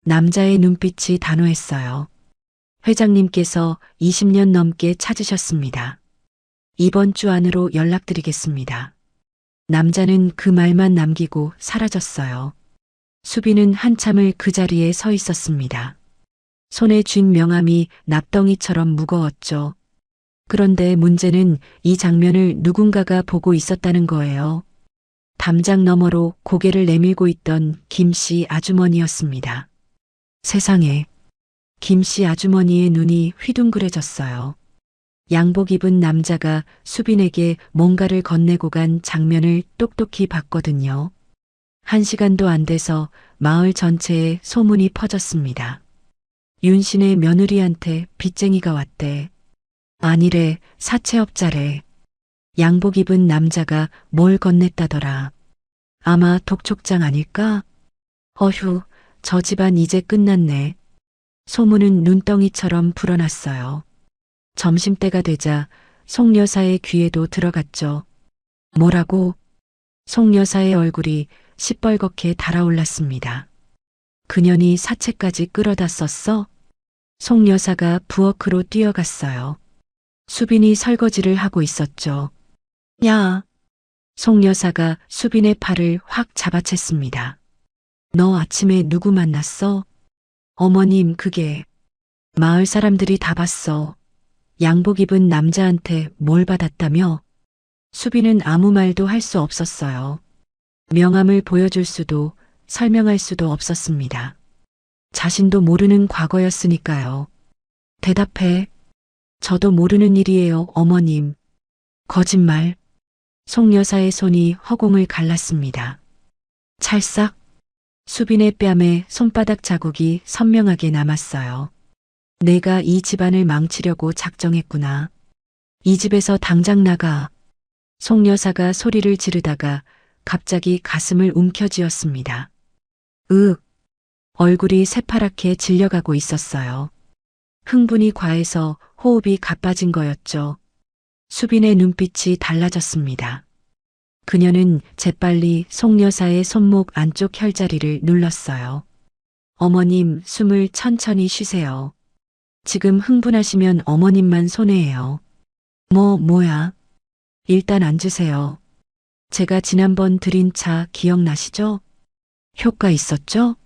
남자의 눈빛이 단호했어요. 회장님께서 20년 넘게 찾으셨습니다. 이번 주 안으로 연락드리겠습니다. 남자는 그 말만 남기고 사라졌어요. 수빈은 한참을 그 자리에 서 있었습니다. 손에 쥔 명함이 납덩이처럼 무거웠죠. 그런데 문제는 이 장면을 누군가가 보고 있었다는 거예요. 담장 너머로 고개를 내밀고 있던 김씨 아주머니였습니다. 세상에, 김씨 아주머니의 눈이 휘둥그레졌어요. 양복 입은 남자가 수빈에게 뭔가를 건네고 간 장면을 똑똑히 봤거든요. 1시간도 안 돼서 마을 전체에 소문이 퍼졌습니다. 윤신의 며느리한테 빚쟁이가 왔대. 아니래, 사채업자래. 양복 입은 남자가 뭘 건넸다더라. 아마 독촉장 아닐까? 어휴, 저 집안 이제 끝났네. 소문은 눈덩이처럼 불어났어요. 점심때가 되자 송 여사의 귀에도 들어갔죠. 뭐라고? 송 여사의 얼굴이 시뻘겋게 달아올랐습니다. 그년이 사채까지 끌어다 썼어? 송 여사가 부엌으로 뛰어갔어요. 수빈이 설거지를 하고 있었죠. 야! 송 여사가 수빈의 팔을 확 잡아챘습니다. 너 아침에 누구 만났어? 어머님, 그게 마을 사람들이 다 봤어. 양복 입은 남자한테 뭘 받았다며? 수빈은 아무 말도 할 수 없었어요. 명함을 보여줄 수도 설명할 수도 없었습니다. 자신도 모르는 과거였으니까요. 대답해. 저도 모르는 일이에요, 어머님. 거짓말. 송 여사의 손이 허공을 갈랐습니다. 찰싹. 수빈의 뺨에 손바닥 자국이 선명하게 남았어요. 내가 이 집안을 망치려고 작정했구나. 이 집에서 당장 나가. 송 여사가 소리를 지르다가 갑자기 가슴을 움켜쥐었습니다. 얼굴이 새파랗게 질려가고 있었어요. 흥분이 과해서 호흡이 가빠진 거였죠. 수빈의 눈빛이 달라졌습니다. 그녀는 재빨리 송 여사의 손목 안쪽 혈자리를 눌렀어요. 어머님, 숨을 천천히 쉬세요. 지금 흥분하시면 어머님만 손해예요. 뭐야? 일단 앉으세요. 제가 지난번 드린 차 기억나시죠? 효과 있었죠?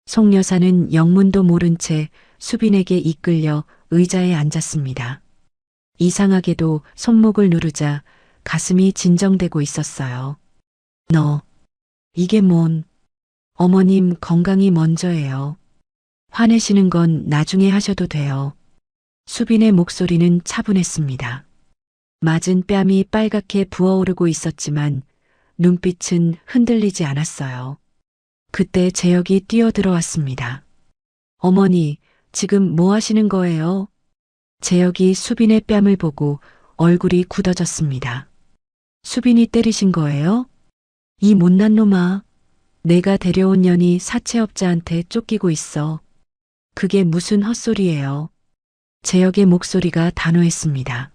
송 여사는 영문도 모른 채 수빈에게 이끌려 의자에 앉았습니다. 이상하게도 손목을 누르자 가슴이 진정되고 있었어요. 이게 뭔? 어머님 건강이 먼저예요. 화내시는 건 나중에 하셔도 돼요. 수빈의 목소리는 차분했습니다. 맞은 뺨이 빨갛게 부어오르고 있었지만 눈빛은 흔들리지 않았어요. 그때 재혁이 뛰어들어왔습니다. 어머니, 지금 뭐 하시는 거예요? 재혁이 수빈의 뺨을 보고 얼굴이 굳어졌습니다. 수빈이 때리신 거예요? 이 못난 놈아. 내가 데려온 년이 사채업자한테 쫓기고 있어. 그게 무슨 헛소리예요. 재혁의 목소리가 단호했습니다.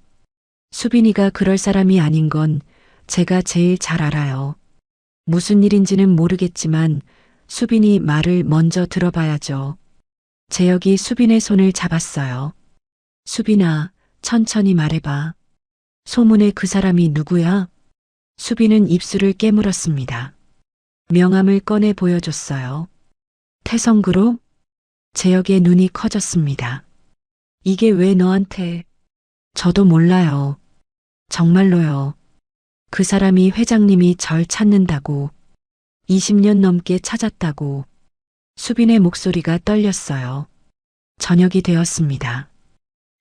수빈이가 그럴 사람이 아닌 건 제가 제일 잘 알아요. 무슨 일인지는 모르겠지만 수빈이 말을 먼저 들어봐야죠. 재혁이 수빈의 손을 잡았어요. 수빈아, 천천히 말해봐. 소문의 그 사람이 누구야? 수빈은 입술을 깨물었습니다. 명함을 꺼내 보여줬어요. 태성그룹? 재혁의 눈이 커졌습니다. 이게 왜 너한테? 저도 몰라요. 정말로요. 그 사람이 회장님이 절 찾는다고. 20년 넘게 찾았다고. 수빈의 목소리가 떨렸어요. 저녁이 되었습니다.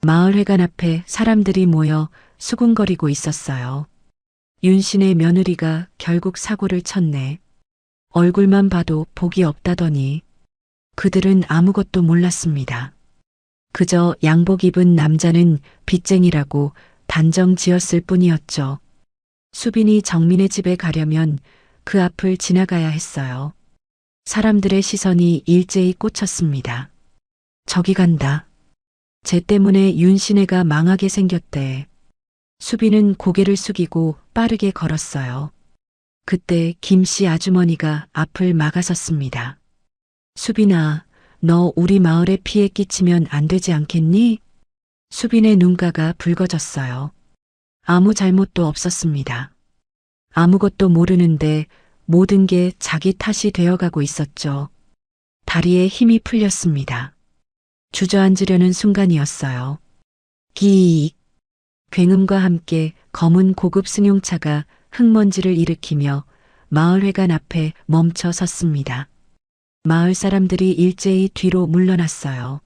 마을회관 앞에 사람들이 모여 수군거리고 있었어요. 윤신의 며느리가 결국 사고를 쳤네. 얼굴만 봐도 복이 없다더니 그들은 아무것도 몰랐습니다. 그저 양복 입은 남자는 빚쟁이라고 단정 지었을 뿐이었죠. 수빈이 정민의 집에 가려면 그 앞을 지나가야 했어요. 사람들의 시선이 일제히 꽂혔습니다. 저기 간다. 쟤 때문에 윤신혜가 망하게 생겼대. 수빈은 고개를 숙이고 빠르게 걸었어요. 그때 김씨 아주머니가 앞을 막아섰습니다. 수빈아, 너 우리 마을에 피해 끼치면 안 되지 않겠니? 수빈의 눈가가 붉어졌어요. 아무 잘못도 없었습니다. 아무것도 모르는데 모든 게 자기 탓이 되어가고 있었죠. 다리에 힘이 풀렸습니다. 주저앉으려는 순간이었어요. 기익. 굉음과 함께 검은 고급 승용차가 흙먼지를 일으키며 마을회관 앞에 멈춰 섰습니다. 마을 사람들이 일제히 뒤로 물러났어요.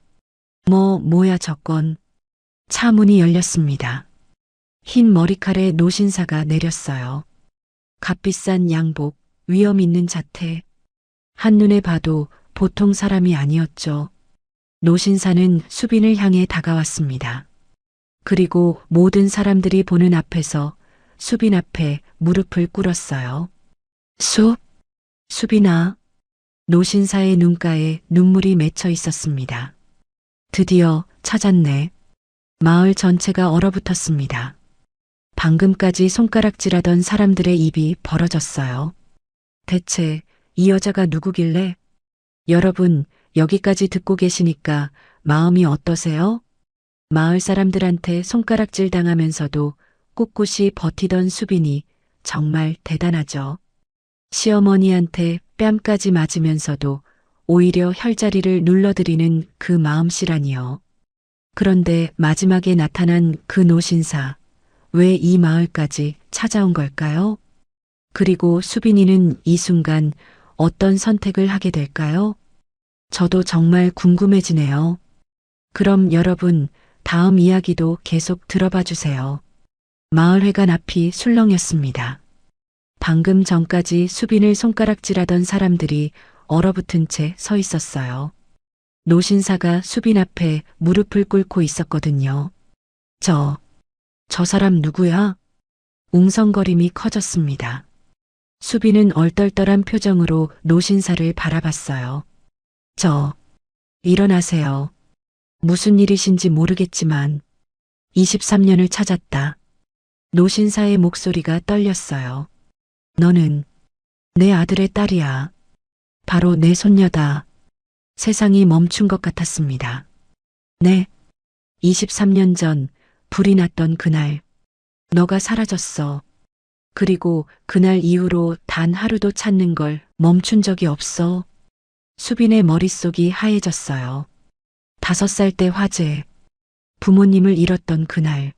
뭐야 저건. 차 문이 열렸습니다. 흰 머리칼에 노신사가 내렸어요. 값비싼 양복, 위험 있는 자태. 한눈에 봐도 보통 사람이 아니었죠. 노신사는 수빈을 향해 다가왔습니다. 그리고 모든 사람들이 보는 앞에서 수빈 앞에 무릎을 꿇었어요. 수빈아. 노신사의 눈가에 눈물이 맺혀 있었습니다. 드디어 찾았네. 마을 전체가 얼어붙었습니다. 방금까지 손가락질하던 사람들의 입이 벌어졌어요. 대체 이 여자가 누구길래? 여러분, 여기까지 듣고 계시니까 마음이 어떠세요? 마을 사람들한테 손가락질 당하면서도 꿋꿋이 버티던 수빈이 정말 대단하죠. 시어머니한테 뺨까지 맞으면서도 오히려 혈자리를 눌러드리는 그 마음씨라니요. 그런데 마지막에 나타난 그 노신사, 왜 이 마을까지 찾아온 걸까요? 그리고 수빈이는 이 순간 어떤 선택을 하게 될까요? 저도 정말 궁금해지네요. 그럼 여러분, 다음 이야기도 계속 들어봐 주세요. 마을회관 앞이 술렁였습니다. 방금 전까지 수빈을 손가락질하던 사람들이 얼어붙은 채 서 있었어요. 노신사가 수빈 앞에 무릎을 꿇고 있었거든요. 저 사람 누구야? 웅성거림이 커졌습니다. 수빈은 얼떨떨한 표정으로 노신사를 바라봤어요. 일어나세요. 무슨 일이신지 모르겠지만 23년을 찾았다. 노신사의 목소리가 떨렸어요. 너는 내 아들의 딸이야. 바로 내 손녀다. 세상이 멈춘 것 같았습니다. 네. 23년 전 불이 났던 그날 너가 사라졌어. 그리고 그날 이후로 단 하루도 찾는 걸 멈춘 적이 없어. 수빈의 머릿속이 하얘졌어요. 5살 때 화재, 부모님을 잃었던 그날,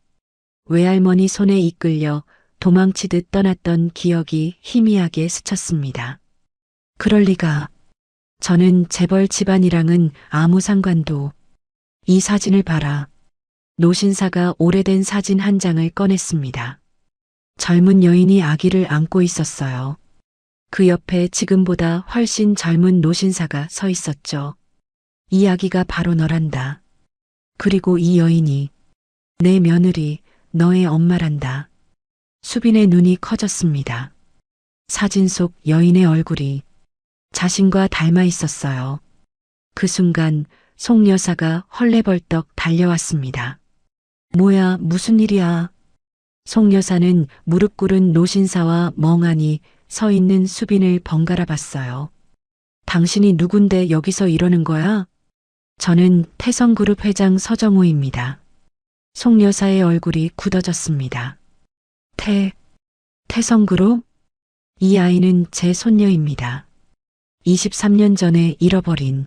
외할머니 손에 이끌려 도망치듯 떠났던 기억이 희미하게 스쳤습니다. 그럴 리가. 저는 재벌 집안이랑은 아무 상관도. 이 사진을 봐라. 노신사가 오래된 사진 한 장을 꺼냈습니다. 젊은 여인이 아기를 안고 있었어요. 그 옆에 지금보다 훨씬 젊은 노신사가 서 있었죠. 이 아기가 바로 너란다. 그리고 이 여인이 내 며느리, 너의 엄마란다. 수빈의 눈이 커졌습니다. 사진 속 여인의 얼굴이 자신과 닮아 있었어요. 그 순간 송 여사가 헐레벌떡 달려왔습니다. 뭐야, 무슨 일이야? 송 여사는 무릎 꿇은 노신사와 멍하니 서 있는 수빈을 번갈아 봤어요. 당신이 누군데 여기서 이러는 거야? 저는 태성그룹 회장 서정호입니다. 송 여사의 얼굴이 굳어졌습니다. 태성그룹? 이 아이는 제 손녀입니다. 23년 전에 잃어버린.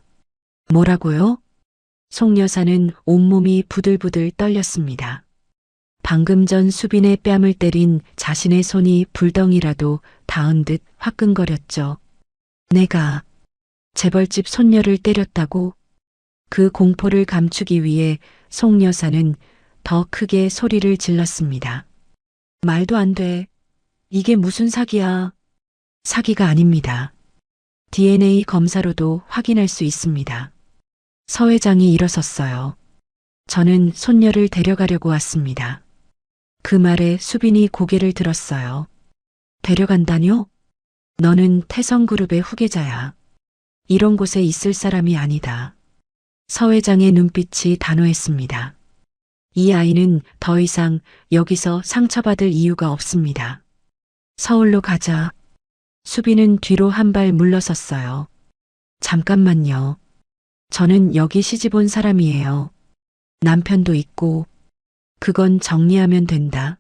뭐라고요? 송 여사는 온몸이 부들부들 떨렸습니다. 방금 전 수빈의 뺨을 때린 자신의 손이 불덩이라도 닿은 듯 화끈거렸죠. 내가 재벌집 손녀를 때렸다고? 그 공포를 감추기 위해 송 여사는 더 크게 소리를 질렀습니다. 말도 안 돼. 이게 무슨 사기야? 사기가 아닙니다. DNA 검사로도 확인할 수 있습니다. 서 회장이 일어섰어요. 저는 손녀를 데려가려고 왔습니다. 그 말에 수빈이 고개를 들었어요. 데려간다뇨? 너는 태성그룹의 후계자야. 이런 곳에 있을 사람이 아니다. 서 회장의 눈빛이 단호했습니다. 이 아이는 더 이상 여기서 상처받을 이유가 없습니다. 서울로 가자. 수빈은 뒤로 한 발 물러섰어요. 잠깐만요. 저는 여기 시집 온 사람이에요. 남편도 있고. 그건 정리하면 된다.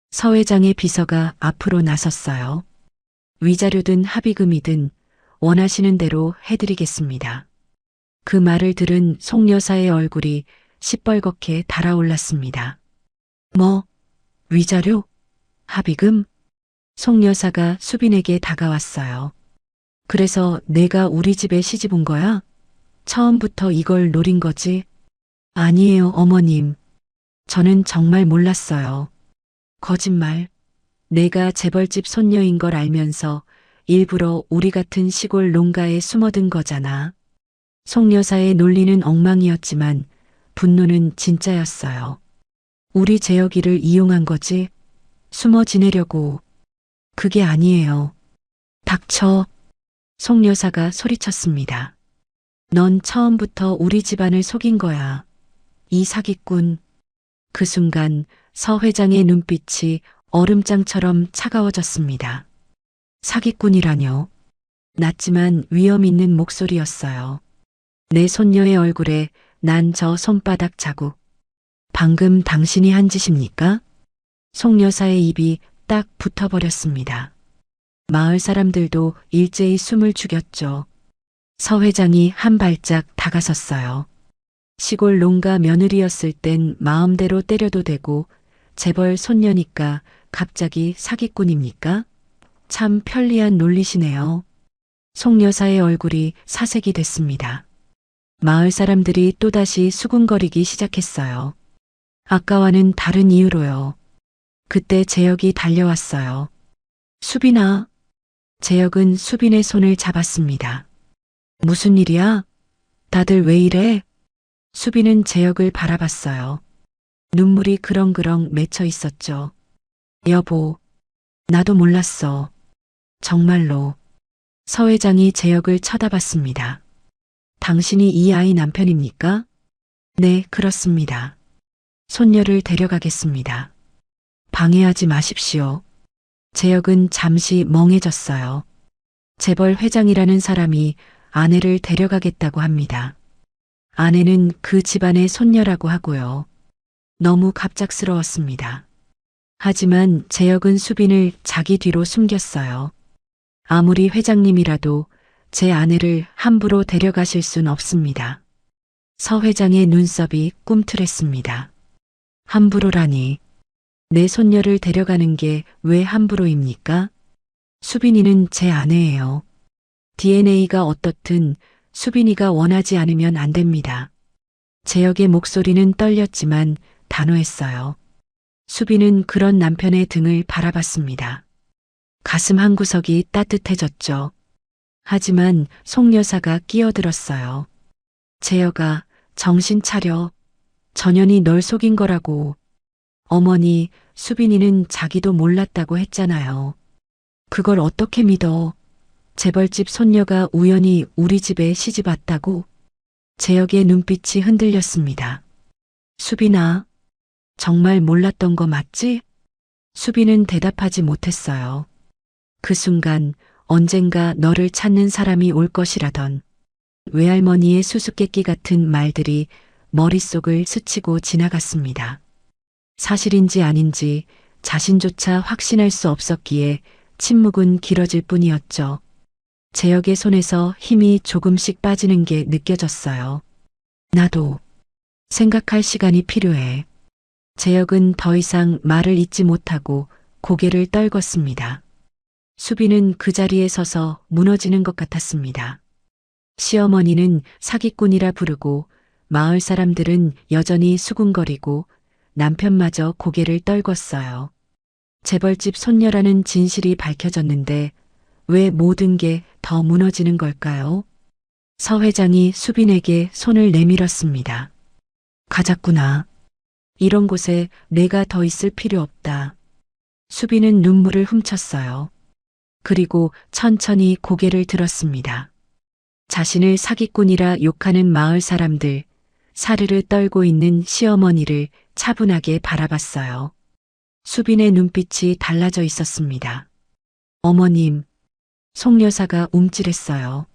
서 회장의 비서가 앞으로 나섰어요. 위자료든 합의금이든 원하시는 대로 해드리겠습니다. 그 말을 들은 송 여사의 얼굴이 시뻘겋게 달아올랐습니다. 뭐? 위자료? 합의금? 송 여사가 수빈에게 다가왔어요. 그래서 내가 우리 집에 시집 온 거야? 처음부터 이걸 노린 거지? 아니에요, 어머님. 저는 정말 몰랐어요. 거짓말. 내가 재벌집 손녀인 걸 알면서 일부러 우리 같은 시골 농가에 숨어든 거잖아. 송 여사의 논리는 엉망이었지만 분노는 진짜였어요. 우리 재혁이를 이용한 거지? 숨어 지내려고. 그게 아니에요. 닥쳐. 송 여사가 소리쳤습니다. 넌 처음부터 우리 집안을 속인 거야. 이 사기꾼. 그 순간 서 회장의 눈빛이 얼음장처럼 차가워졌습니다. 사기꾼이라뇨. 낮지만 위험 있는 목소리였어요. 내 손녀의 얼굴에 난 저 손바닥 자국. 방금 당신이 한 짓입니까? 송 여사의 입이 딱 붙어버렸습니다. 마을 사람들도 일제히 숨을 죽였죠. 서 회장이 한 발짝 다가섰어요. 시골 농가 며느리였을 땐 마음대로 때려도 되고 재벌 손녀니까 갑자기 사기꾼입니까? 참 편리한 논리시네요. 송 여사의 얼굴이 사색이 됐습니다. 마을 사람들이 또다시 수군거리기 시작했어요. 아까와는 다른 이유로요. 그때 재혁이 달려왔어요. 수빈아. 재혁은 수빈의 손을 잡았습니다. 무슨 일이야? 다들 왜 이래? 수빈은 재혁을 바라봤어요. 눈물이 그렁그렁 맺혀 있었죠. 여보, 나도 몰랐어. 정말로. 서 회장이 재혁을 쳐다봤습니다. 당신이 이 아이 남편입니까? 네, 그렇습니다. 손녀를 데려가겠습니다. 방해하지 마십시오. 재혁은 잠시 멍해졌어요. 재벌 회장이라는 사람이 아내를 데려가겠다고 합니다. 아내는 그 집안의 손녀라고 하고요. 너무 갑작스러웠습니다. 하지만 재혁은 수빈을 자기 뒤로 숨겼어요. 아무리 회장님이라도 제 아내를 함부로 데려가실 순 없습니다. 서 회장의 눈썹이 꿈틀했습니다. 함부로라니. 내 손녀를 데려가는 게 왜 함부로입니까? 수빈이는 제 아내예요. DNA가 어떻든 수빈이가 원하지 않으면 안 됩니다. 재혁의 목소리는 떨렸지만 단호했어요. 수빈은 그런 남편의 등을 바라봤습니다. 가슴 한구석이 따뜻해졌죠. 하지만 송 여사가 끼어들었어요. 재혁아, 정신 차려. 전현이 널 속인 거라고. 어머니, 수빈이는 자기도 몰랐다고 했잖아요. 그걸 어떻게 믿어? 재벌집 손녀가 우연히 우리 집에 시집 왔다고? 재혁의 눈빛이 흔들렸습니다. 수빈아, 정말 몰랐던 거 맞지? 수빈은 대답하지 못했어요. 그 순간 언젠가 너를 찾는 사람이 올 것이라던 외할머니의 수수께끼 같은 말들이 머릿속을 스치고 지나갔습니다. 사실인지 아닌지 자신조차 확신할 수 없었기에 침묵은 길어질 뿐이었죠. 재혁의 손에서 힘이 조금씩 빠지는 게 느껴졌어요. 나도 생각할 시간이 필요해. 재혁은 더 이상 말을 잇지 못하고 고개를 떨궜습니다. 수빈은 그 자리에 서서 무너지는 것 같았습니다. 시어머니는 사기꾼이라 부르고 마을 사람들은 여전히 수군거리고 남편마저 고개를 떨궜어요. 재벌집 손녀라는 진실이 밝혀졌는데 왜 모든 게 더 무너지는 걸까요? 서 회장이 수빈에게 손을 내밀었습니다. 가자꾸나. 이런 곳에 내가 더 있을 필요 없다. 수빈은 눈물을 훔쳤어요. 그리고 천천히 고개를 들었습니다. 자신을 사기꾼이라 욕하는 마을 사람들, 사르르 떨고 있는 시어머니를 차분하게 바라봤어요. 수빈의 눈빛이 달라져 있었습니다. 어머님, 송 여사가 움찔했어요.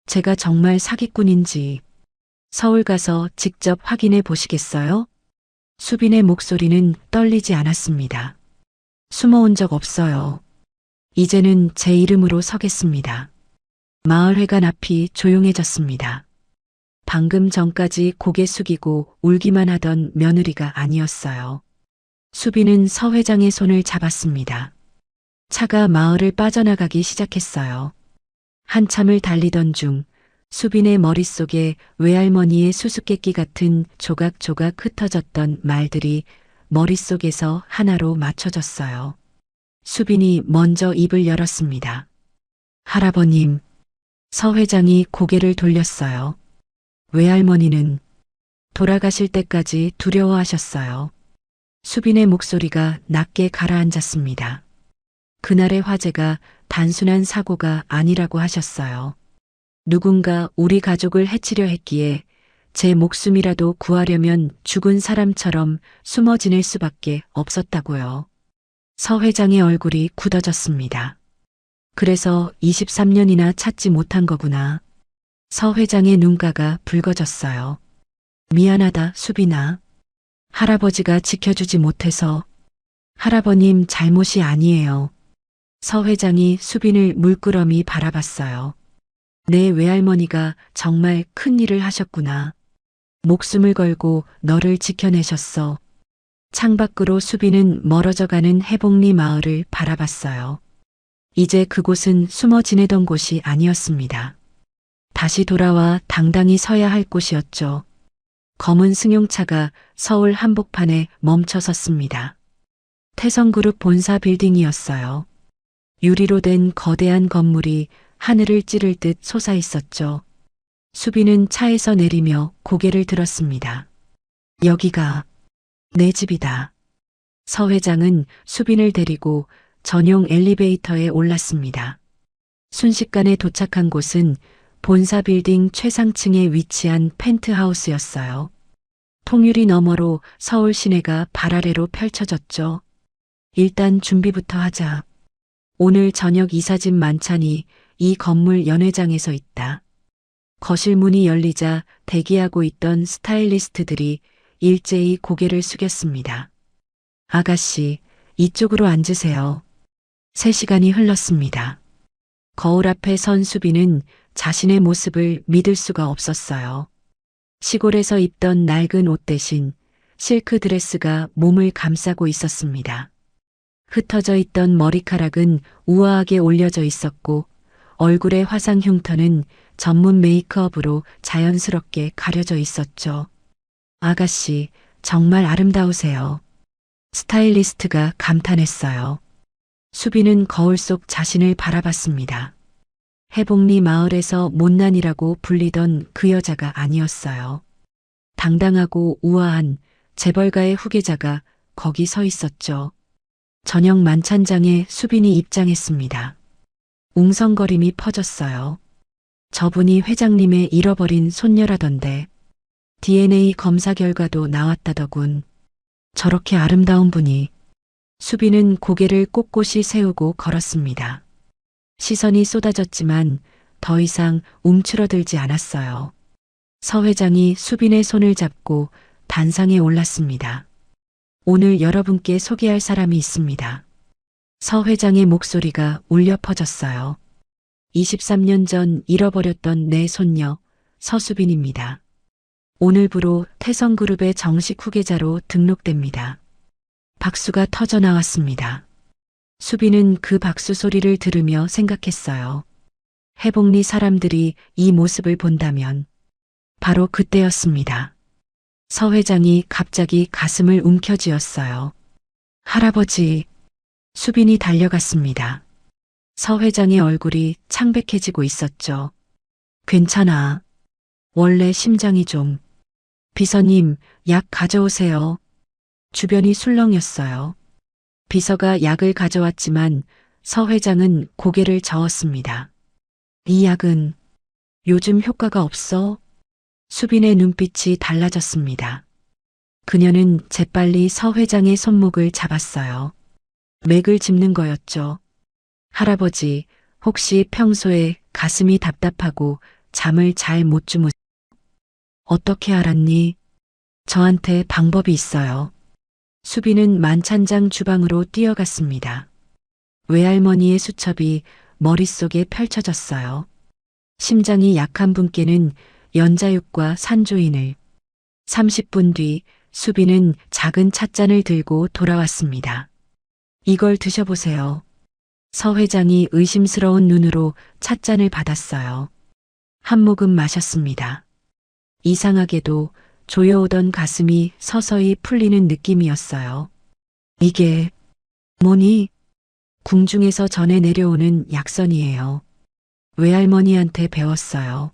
제가 정말 사기꾼인지 서울 가서 직접 확인해 보시겠어요? 수빈의 목소리는 떨리지 않았습니다. 숨어온 적 없어요. 이제는 제 이름으로 서겠습니다. 마을회관 앞이 조용해졌습니다. 방금 전까지 고개 숙이고 울기만 하던 며느리가 아니었어요. 수빈은 서 회장의 손을 잡았습니다. 차가 마을을 빠져나가기 시작했어요. 한참을 달리던 중 수빈의 머릿속에 외할머니의 수수께끼 같은 조각조각 흩어졌던 말들이 머릿속에서 하나로 맞춰졌어요. 수빈이 먼저 입을 열었습니다. 할아버님, 서 회장이 고개를 돌렸어요. 외할머니는 돌아가실 때까지 두려워하셨어요. 수빈의 목소리가 낮게 가라앉았습니다. 그날의 화재가 단순한 사고가 아니라고 하셨어요. 누군가 우리 가족을 해치려 했기에 제 목숨이라도 구하려면 죽은 사람처럼 숨어 지낼 수밖에 없었다고요. 서 회장의 얼굴이 굳어졌습니다. 그래서 23년이나 찾지 못한 거구나. 서 회장의 눈가가 붉어졌어요. 미안하다, 수빈아. 할아버지가 지켜주지 못해서. 할아버님 잘못이 아니에요. 서 회장이 수빈을 물끄러미 바라봤어요. 내 외할머니가 정말 큰 일을 하셨구나. 목숨을 걸고 너를 지켜내셨어. 창밖으로 수빈은 멀어져가는 해봉리 마을을 바라봤어요. 이제 그곳은 숨어 지내던 곳이 아니었습니다. 다시 돌아와 당당히 서야 할 곳이었죠. 검은 승용차가 서울 한복판에 멈춰 섰습니다. 태성그룹 본사 빌딩이었어요. 유리로 된 거대한 건물이 하늘을 찌를 듯 솟아 있었죠. 수빈은 차에서 내리며 고개를 들었습니다. 여기가 내 집이다. 서 회장은 수빈을 데리고 전용 엘리베이터에 올랐습니다. 순식간에 도착한 곳은 본사 빌딩 최상층에 위치한 펜트하우스였어요. 통유리 너머로 서울 시내가 발 아래로 펼쳐졌죠. 일단 준비부터 하자. 오늘 저녁 이사짐 만찬이 이 건물 연회장에서 있다. 거실 문이 열리자 대기하고 있던 스타일리스트들이 일제히 고개를 숙였습니다. 아가씨, 이쪽으로 앉으세요. 3시간이 흘렀습니다. 거울 앞에 선 수빈은 자신의 모습을 믿을 수가 없었어요. 시골에서 입던 낡은 옷 대신 실크 드레스가 몸을 감싸고 있었습니다. 흩어져 있던 머리카락은 우아하게 올려져 있었고 얼굴의 화상 흉터는 전문 메이크업으로 자연스럽게 가려져 있었죠. 아가씨, 정말 아름다우세요. 스타일리스트가 감탄했어요. 수빈은 거울 속 자신을 바라봤습니다. 해복리 마을에서 못난이라고 불리던 그 여자가 아니었어요. 당당하고 우아한 재벌가의 후계자가 거기 서 있었죠. 저녁 만찬장에 수빈이 입장했습니다. 웅성거림이 퍼졌어요. 저분이 회장님의 잃어버린 손녀라던데 DNA 검사 결과도 나왔다더군. 저렇게 아름다운 분이. 수빈은 고개를 꼿꼿이 세우고 걸었습니다. 시선이 쏟아졌지만 더 이상 움츠러들지 않았어요. 서 회장이 수빈의 손을 잡고 단상에 올랐습니다. 오늘 여러분께 소개할 사람이 있습니다. 서 회장의 목소리가 울려 퍼졌어요. 23년 전 잃어버렸던 내 손녀 서수빈입니다. 오늘부로 태성그룹의 정식 후계자로 등록됩니다. 박수가 터져 나왔습니다. 수빈은 그 박수 소리를 들으며 생각했어요. 해복리 사람들이 이 모습을 본다면 바로 그때였습니다. 서 회장이 갑자기 가슴을 움켜쥐었어요. 할아버지, 수빈이 달려갔습니다. 서 회장의 얼굴이 창백해지고 있었죠. 괜찮아. 원래 심장이 좀. 비서님, 약 가져오세요. 주변이 술렁였어요. 비서가 약을 가져왔지만 서 회장은 고개를 저었습니다. 이 약은 요즘 효과가 없어? 수빈의 눈빛이 달라졌습니다. 그녀는 재빨리 서 회장의 손목을 잡았어요. 맥을 짚는 거였죠. 할아버지, 혹시 평소에 가슴이 답답하고 잠을 잘 못 주무세요? 어떻게 알았니? 저한테 방법이 있어요. 수빈은 만찬장 주방으로 뛰어갔습니다. 외할머니의 수첩이 머릿속에 펼쳐졌어요. 심장이 약한 분께는 연자육과 산조인을. 30분 뒤 수빈은 작은 찻잔을 들고 돌아왔습니다. 이걸 드셔보세요. 서 회장이 의심스러운 눈으로 찻잔을 받았어요. 한 모금 마셨습니다. 이상하게도 조여오던 가슴이 서서히 풀리는 느낌이었어요. 이게 뭐니? 궁중에서 전해 내려오는 약선이에요. 외할머니한테 배웠어요.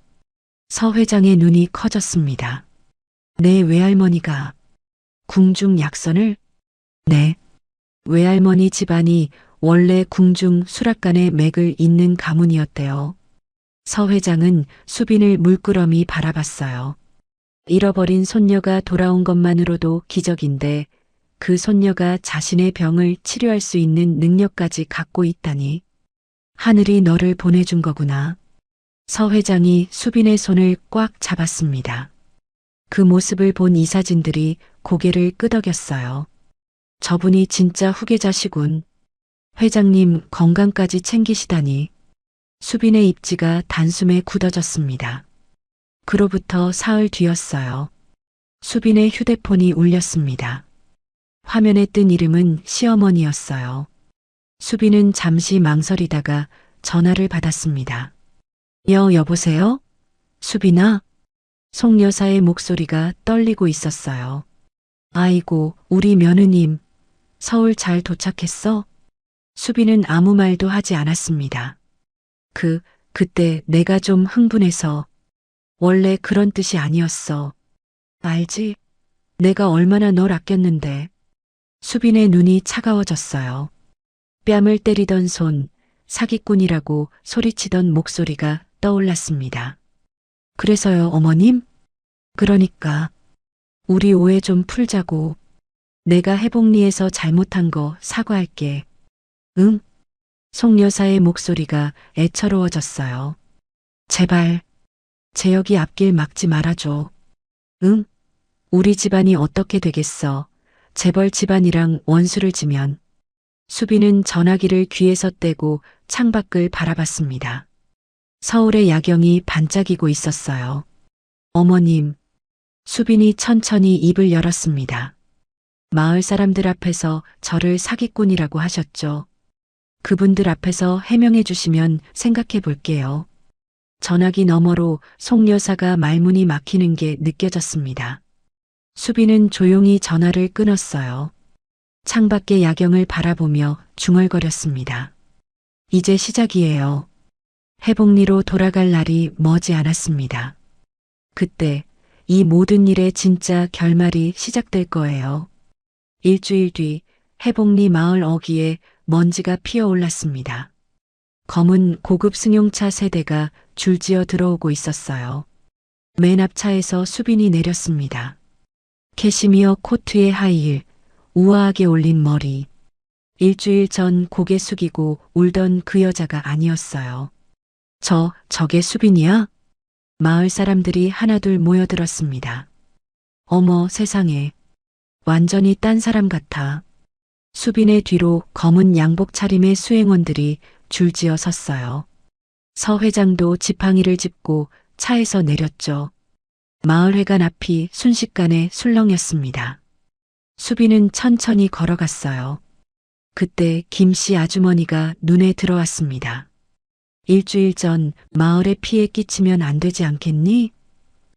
서 회장의 눈이 커졌습니다. 내 외할머니가 궁중 약선을? 네. 외할머니 집안이 원래 궁중 수락관의 맥을 잇는 가문이었대요. 서 회장은 수빈을 물끄러미 바라봤어요. 잃어버린 손녀가 돌아온 것만으로도 기적인데 그 손녀가 자신의 병을 치료할 수 있는 능력까지 갖고 있다니. 하늘이 너를 보내준 거구나. 서 회장이 수빈의 손을 꽉 잡았습니다. 그 모습을 본 이사진들이 고개를 끄덕였어요. 저분이 진짜 후계자시군. 회장님 건강까지 챙기시다니. 수빈의 입지가 단숨에 굳어졌습니다. 그로부터 사흘 뒤였어요. 수빈의 휴대폰이 울렸습니다. 화면에 뜬 이름은 시어머니였어요. 수빈은 잠시 망설이다가 전화를 받았습니다. 여보세요? 수빈아? 송 여사의 목소리가 떨리고 있었어요. 아이고, 우리 며느님. 서울 잘 도착했어? 수빈은 아무 말도 하지 않았습니다. 그때 내가 좀 흥분해서. 원래 그런 뜻이 아니었어. 알지? 내가 얼마나 널 아꼈는데. 수빈의 눈이 차가워졌어요. 뺨을 때리던 손, 사기꾼이라고 소리치던 목소리가 떠올랐습니다. 그래서요, 어머님? 그러니까 우리 오해 좀 풀자고. 내가 해복리에서 잘못한 거 사과할게. 응? 송 여사의 목소리가 애처로워졌어요. 제발, 재혁이 앞길 막지 말아줘. 응? 우리 집안이 어떻게 되겠어. 재벌 집안이랑 원수를 지면. 수빈은 전화기를 귀에서 떼고 창밖을 바라봤습니다. 서울의 야경이 반짝이고 있었어요. 어머님, 수빈이 천천히 입을 열었습니다. 마을 사람들 앞에서 저를 사기꾼이라고 하셨죠. 그분들 앞에서 해명해 주시면 생각해 볼게요. 전화기 너머로 송 여사가 말문이 막히는 게 느껴졌습니다. 수빈은 조용히 전화를 끊었어요. 창밖의 야경을 바라보며 중얼거렸습니다. 이제 시작이에요. 해복리로 돌아갈 날이 머지 않았습니다. 그때 이 모든 일의 진짜 결말이 시작될 거예요. 일주일 뒤 해복리 마을 어귀에 먼지가 피어올랐습니다. 검은 고급 승용차 세대가 줄지어 들어오고 있었어요. 맨 앞차에서 수빈이 내렸습니다. 캐시미어 코트에 하이힐, 우아하게 올린 머리. 일주일 전 고개 숙이고 울던 그 여자가 아니었어요. 저게 수빈이야? 마을 사람들이 하나둘 모여들었습니다. 어머 세상에. 완전히 딴 사람 같아. 수빈의 뒤로 검은 양복 차림의 수행원들이 줄지어 섰어요. 서 회장도 지팡이를 짚고 차에서 내렸죠. 마을회관 앞이 순식간에 술렁였습니다. 수빈은 천천히 걸어갔어요. 그때 김씨 아주머니가 눈에 들어왔습니다. 일주일 전 마을에 피해 끼치면 안 되지 않겠니?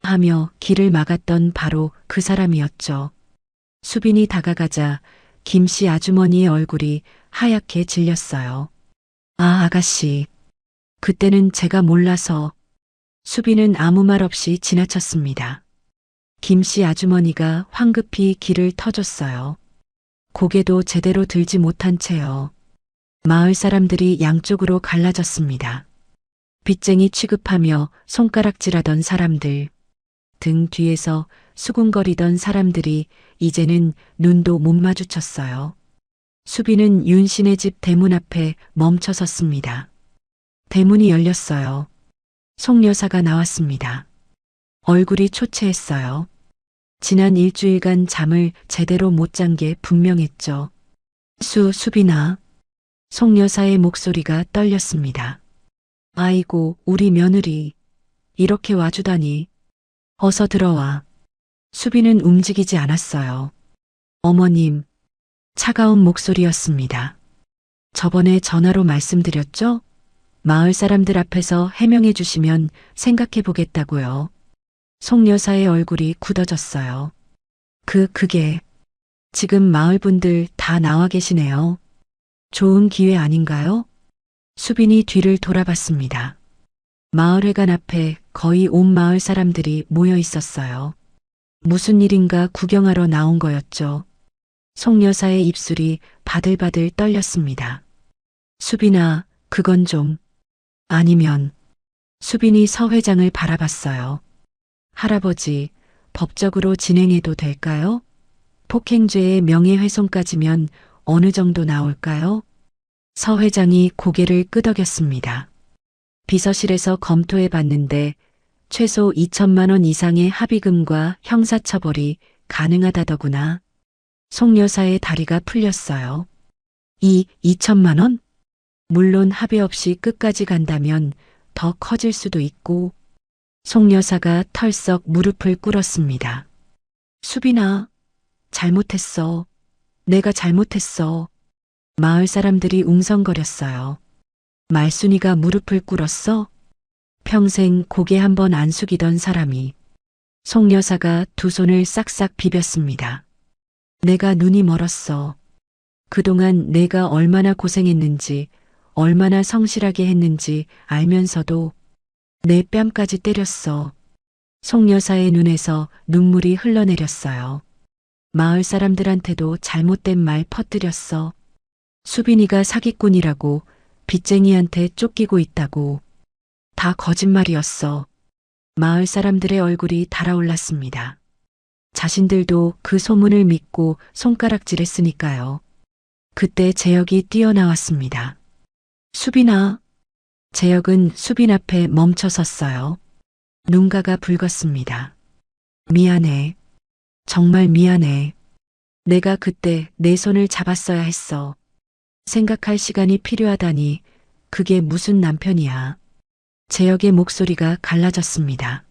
하며 길을 막았던 바로 그 사람이었죠. 수빈이 다가가자 김씨 아주머니의 얼굴이 하얗게 질렸어요. 아, 아가씨. 그때는 제가 몰라서. 수빈은 아무 말 없이 지나쳤습니다. 김씨 아주머니가 황급히 길을 터줬어요. 고개도 제대로 들지 못한 채요. 마을 사람들이 양쪽으로 갈라졌습니다. 빚쟁이 취급하며 손가락질하던 사람들, 등 뒤에서 수군거리던 사람들이 이제는 눈도 못 마주쳤어요. 수빈은 윤신의 집 대문 앞에 멈춰 섰습니다. 대문이 열렸어요. 송 여사가 나왔습니다. 얼굴이 초췌했어요. 지난 일주일간 잠을 제대로 못 잔 게 분명했죠. 수빈아. 송 여사의 목소리가 떨렸습니다. 아이고, 우리 며느리. 이렇게 와주다니. 어서 들어와. 수빈은 움직이지 않았어요. 어머님. 차가운 목소리였습니다. 저번에 전화로 말씀드렸죠? 마을 사람들 앞에서 해명해 주시면 생각해 보겠다고요. 송 여사의 얼굴이 굳어졌어요. 그게 지금 마을 분들 다 나와 계시네요. 좋은 기회 아닌가요? 수빈이 뒤를 돌아봤습니다. 마을회관 앞에 거의 온 마을 사람들이 모여 있었어요. 무슨 일인가 구경하러 나온 거였죠. 송 여사의 입술이 바들바들 떨렸습니다. 수빈아, 그건 좀. 아니면. 수빈이 서 회장을 바라봤어요. 할아버지, 법적으로 진행해도 될까요? 폭행죄의 명예훼손까지면 어느 정도 나올까요? 서 회장이 고개를 끄덕였습니다. 비서실에서 검토해 봤는데 최소 2천만 원 이상의 합의금과 형사처벌이 가능하다더구나. 송 여사의 다리가 풀렸어요. 2천만 원? 물론 합의 없이 끝까지 간다면 더 커질 수도 있고. 송 여사가 털썩 무릎을 꿇었습니다. 수빈아, 잘못했어. 내가 잘못했어. 마을 사람들이 웅성거렸어요. 말순이가 무릎을 꿇었어? 평생 고개 한 번 안 숙이던 사람이. 송 여사가 두 손을 싹싹 비볐습니다. 내가 눈이 멀었어. 그동안 내가 얼마나 고생했는지, 얼마나 성실하게 했는지 알면서도 내 뺨까지 때렸어. 송 여사의 눈에서 눈물이 흘러내렸어요. 마을 사람들한테도 잘못된 말 퍼뜨렸어. 수빈이가 사기꾼이라고, 빚쟁이한테 쫓기고 있다고. 다 거짓말이었어. 마을 사람들의 얼굴이 달아올랐습니다. 자신들도 그 소문을 믿고 손가락질했으니까요. 그때 재혁이 뛰어나왔습니다. 수빈아. 재혁은 수빈 앞에 멈춰 섰어요. 눈가가 붉었습니다. 미안해. 정말 미안해. 내가 그때 내 손을 잡았어야 했어. 생각할 시간이 필요하다니 그게 무슨 남편이야. 재혁의 목소리가 갈라졌습니다.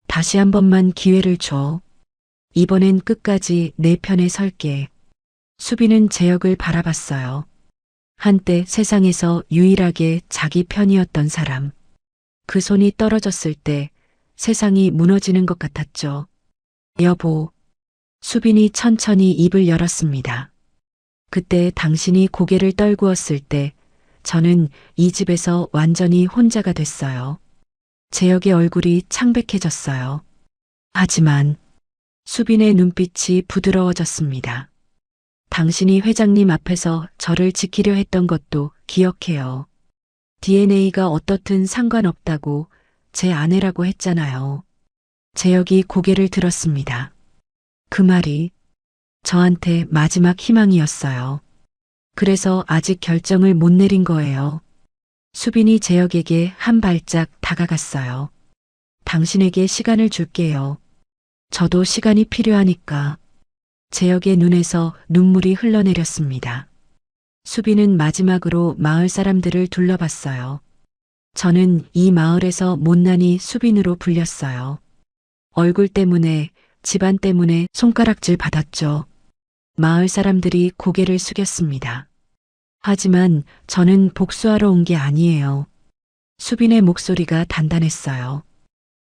다시 한 번만 기회를 줘. 이번엔 끝까지 내 편에 설게. 수빈은 재혁을 바라봤어요. 한때 세상에서 유일하게 자기 편이었던 사람. 그 손이 떨어졌을 때 세상이 무너지는 것 같았죠. 여보. 수빈이 천천히 입을 열었습니다. 그때 당신이 고개를 떨구었을 때 저는 이 집에서 완전히 혼자가 됐어요. 재혁의 얼굴이 창백해졌어요. 하지만 수빈의 눈빛이 부드러워졌습니다. 당신이 회장님 앞에서 저를 지키려 했던 것도 기억해요. DNA가 어떻든 상관없다고 제 아내라고 했잖아요. 재혁이 고개를 들었습니다. 그 말이 저한테 마지막 희망이었어요. 그래서 아직 결정을 못 내린 거예요. 수빈이 재혁에게 한 발짝 다가갔어요. 당신에게 시간을 줄게요. 저도 시간이 필요하니까. 재혁의 눈에서 눈물이 흘러내렸습니다. 수빈은 마지막으로 마을 사람들을 둘러봤어요. 저는 이 마을에서 못난이 수빈으로 불렸어요. 얼굴 때문에, 집안 때문에 손가락질 받았죠. 마을 사람들이 고개를 숙였습니다. 하지만 저는 복수하러 온 게 아니에요. 수빈의 목소리가 단단했어요.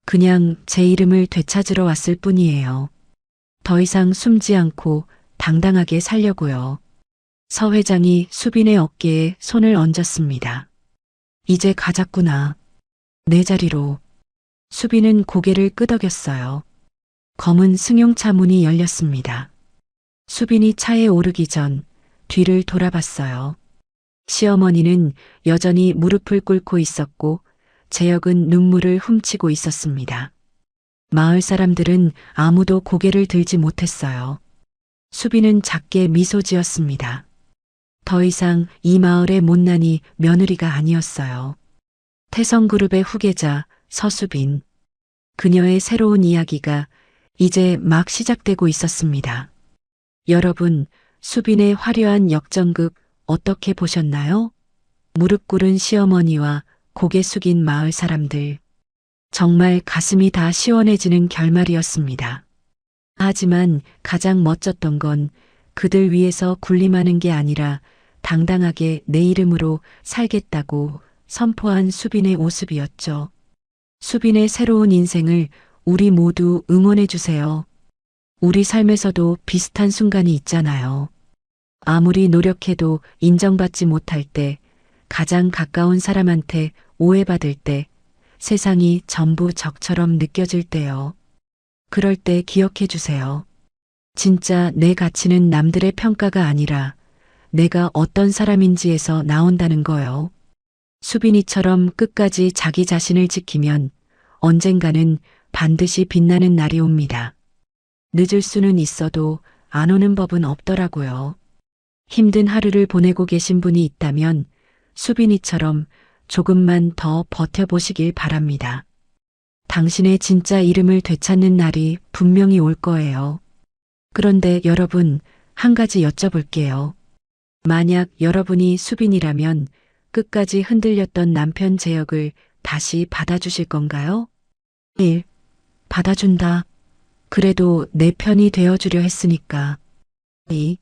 그냥 제 이름을 되찾으러 왔을 뿐이에요. 더 이상 숨지 않고 당당하게 살려고요. 서 회장이 수빈의 어깨에 손을 얹었습니다. 이제 가자꾸나. 내 자리로. 수빈은 고개를 끄덕였어요. 검은 승용차 문이 열렸습니다. 수빈이 차에 오르기 전 뒤를 돌아봤어요. 시어머니는 여전히 무릎을 꿇고 있었고 재혁은 눈물을 훔치고 있었습니다. 마을 사람들은 아무도 고개를 들지 못했어요. 수빈은 작게 미소 지었습니다. 더 이상 이 마을의 못난이 며느리가 아니었어요. 태성그룹의 후계자 서수빈. 그녀의 새로운 이야기가 이제 막 시작되고 있었습니다. 여러분, 수빈의 화려한 역전극 어떻게 보셨나요? 무릎 꿇은 시어머니와 고개 숙인 마을 사람들. 정말 가슴이 다 시원해지는 결말이었습니다. 하지만 가장 멋졌던 건 그들 위해서 군림하는 게 아니라 당당하게 내 이름으로 살겠다고 선포한 수빈의 모습이었죠. 수빈의 새로운 인생을 우리 모두 응원해 주세요. 우리 삶에서도 비슷한 순간이 있잖아요. 아무리 노력해도 인정받지 못할 때, 가장 가까운 사람한테 오해받을 때, 세상이 전부 적처럼 느껴질 때요. 그럴 때 기억해 주세요. 진짜 내 가치는 남들의 평가가 아니라 내가 어떤 사람인지에서 나온다는 거요. 수빈이처럼 끝까지 자기 자신을 지키면 언젠가는 반드시 빛나는 날이 옵니다. 늦을 수는 있어도 안 오는 법은 없더라고요. 힘든 하루를 보내고 계신 분이 있다면 수빈이처럼 조금만 더 버텨보시길 바랍니다. 당신의 진짜 이름을 되찾는 날이 분명히 올 거예요. 그런데 여러분, 한 가지 여쭤볼게요. 만약 여러분이 수빈이라면 끝까지 흔들렸던 남편 재혁을 다시 받아주실 건가요? 1. 받아준다. 그래도 내 편이 되어주려 했으니까. 2.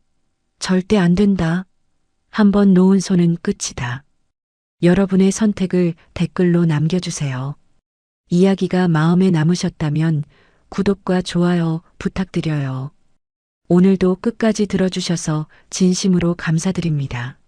절대 안 된다. 한번 놓은 손은 끝이다. 여러분의 선택을 댓글로 남겨주세요. 이야기가 마음에 남으셨다면 구독과 좋아요 부탁드려요. 오늘도 끝까지 들어주셔서 진심으로 감사드립니다.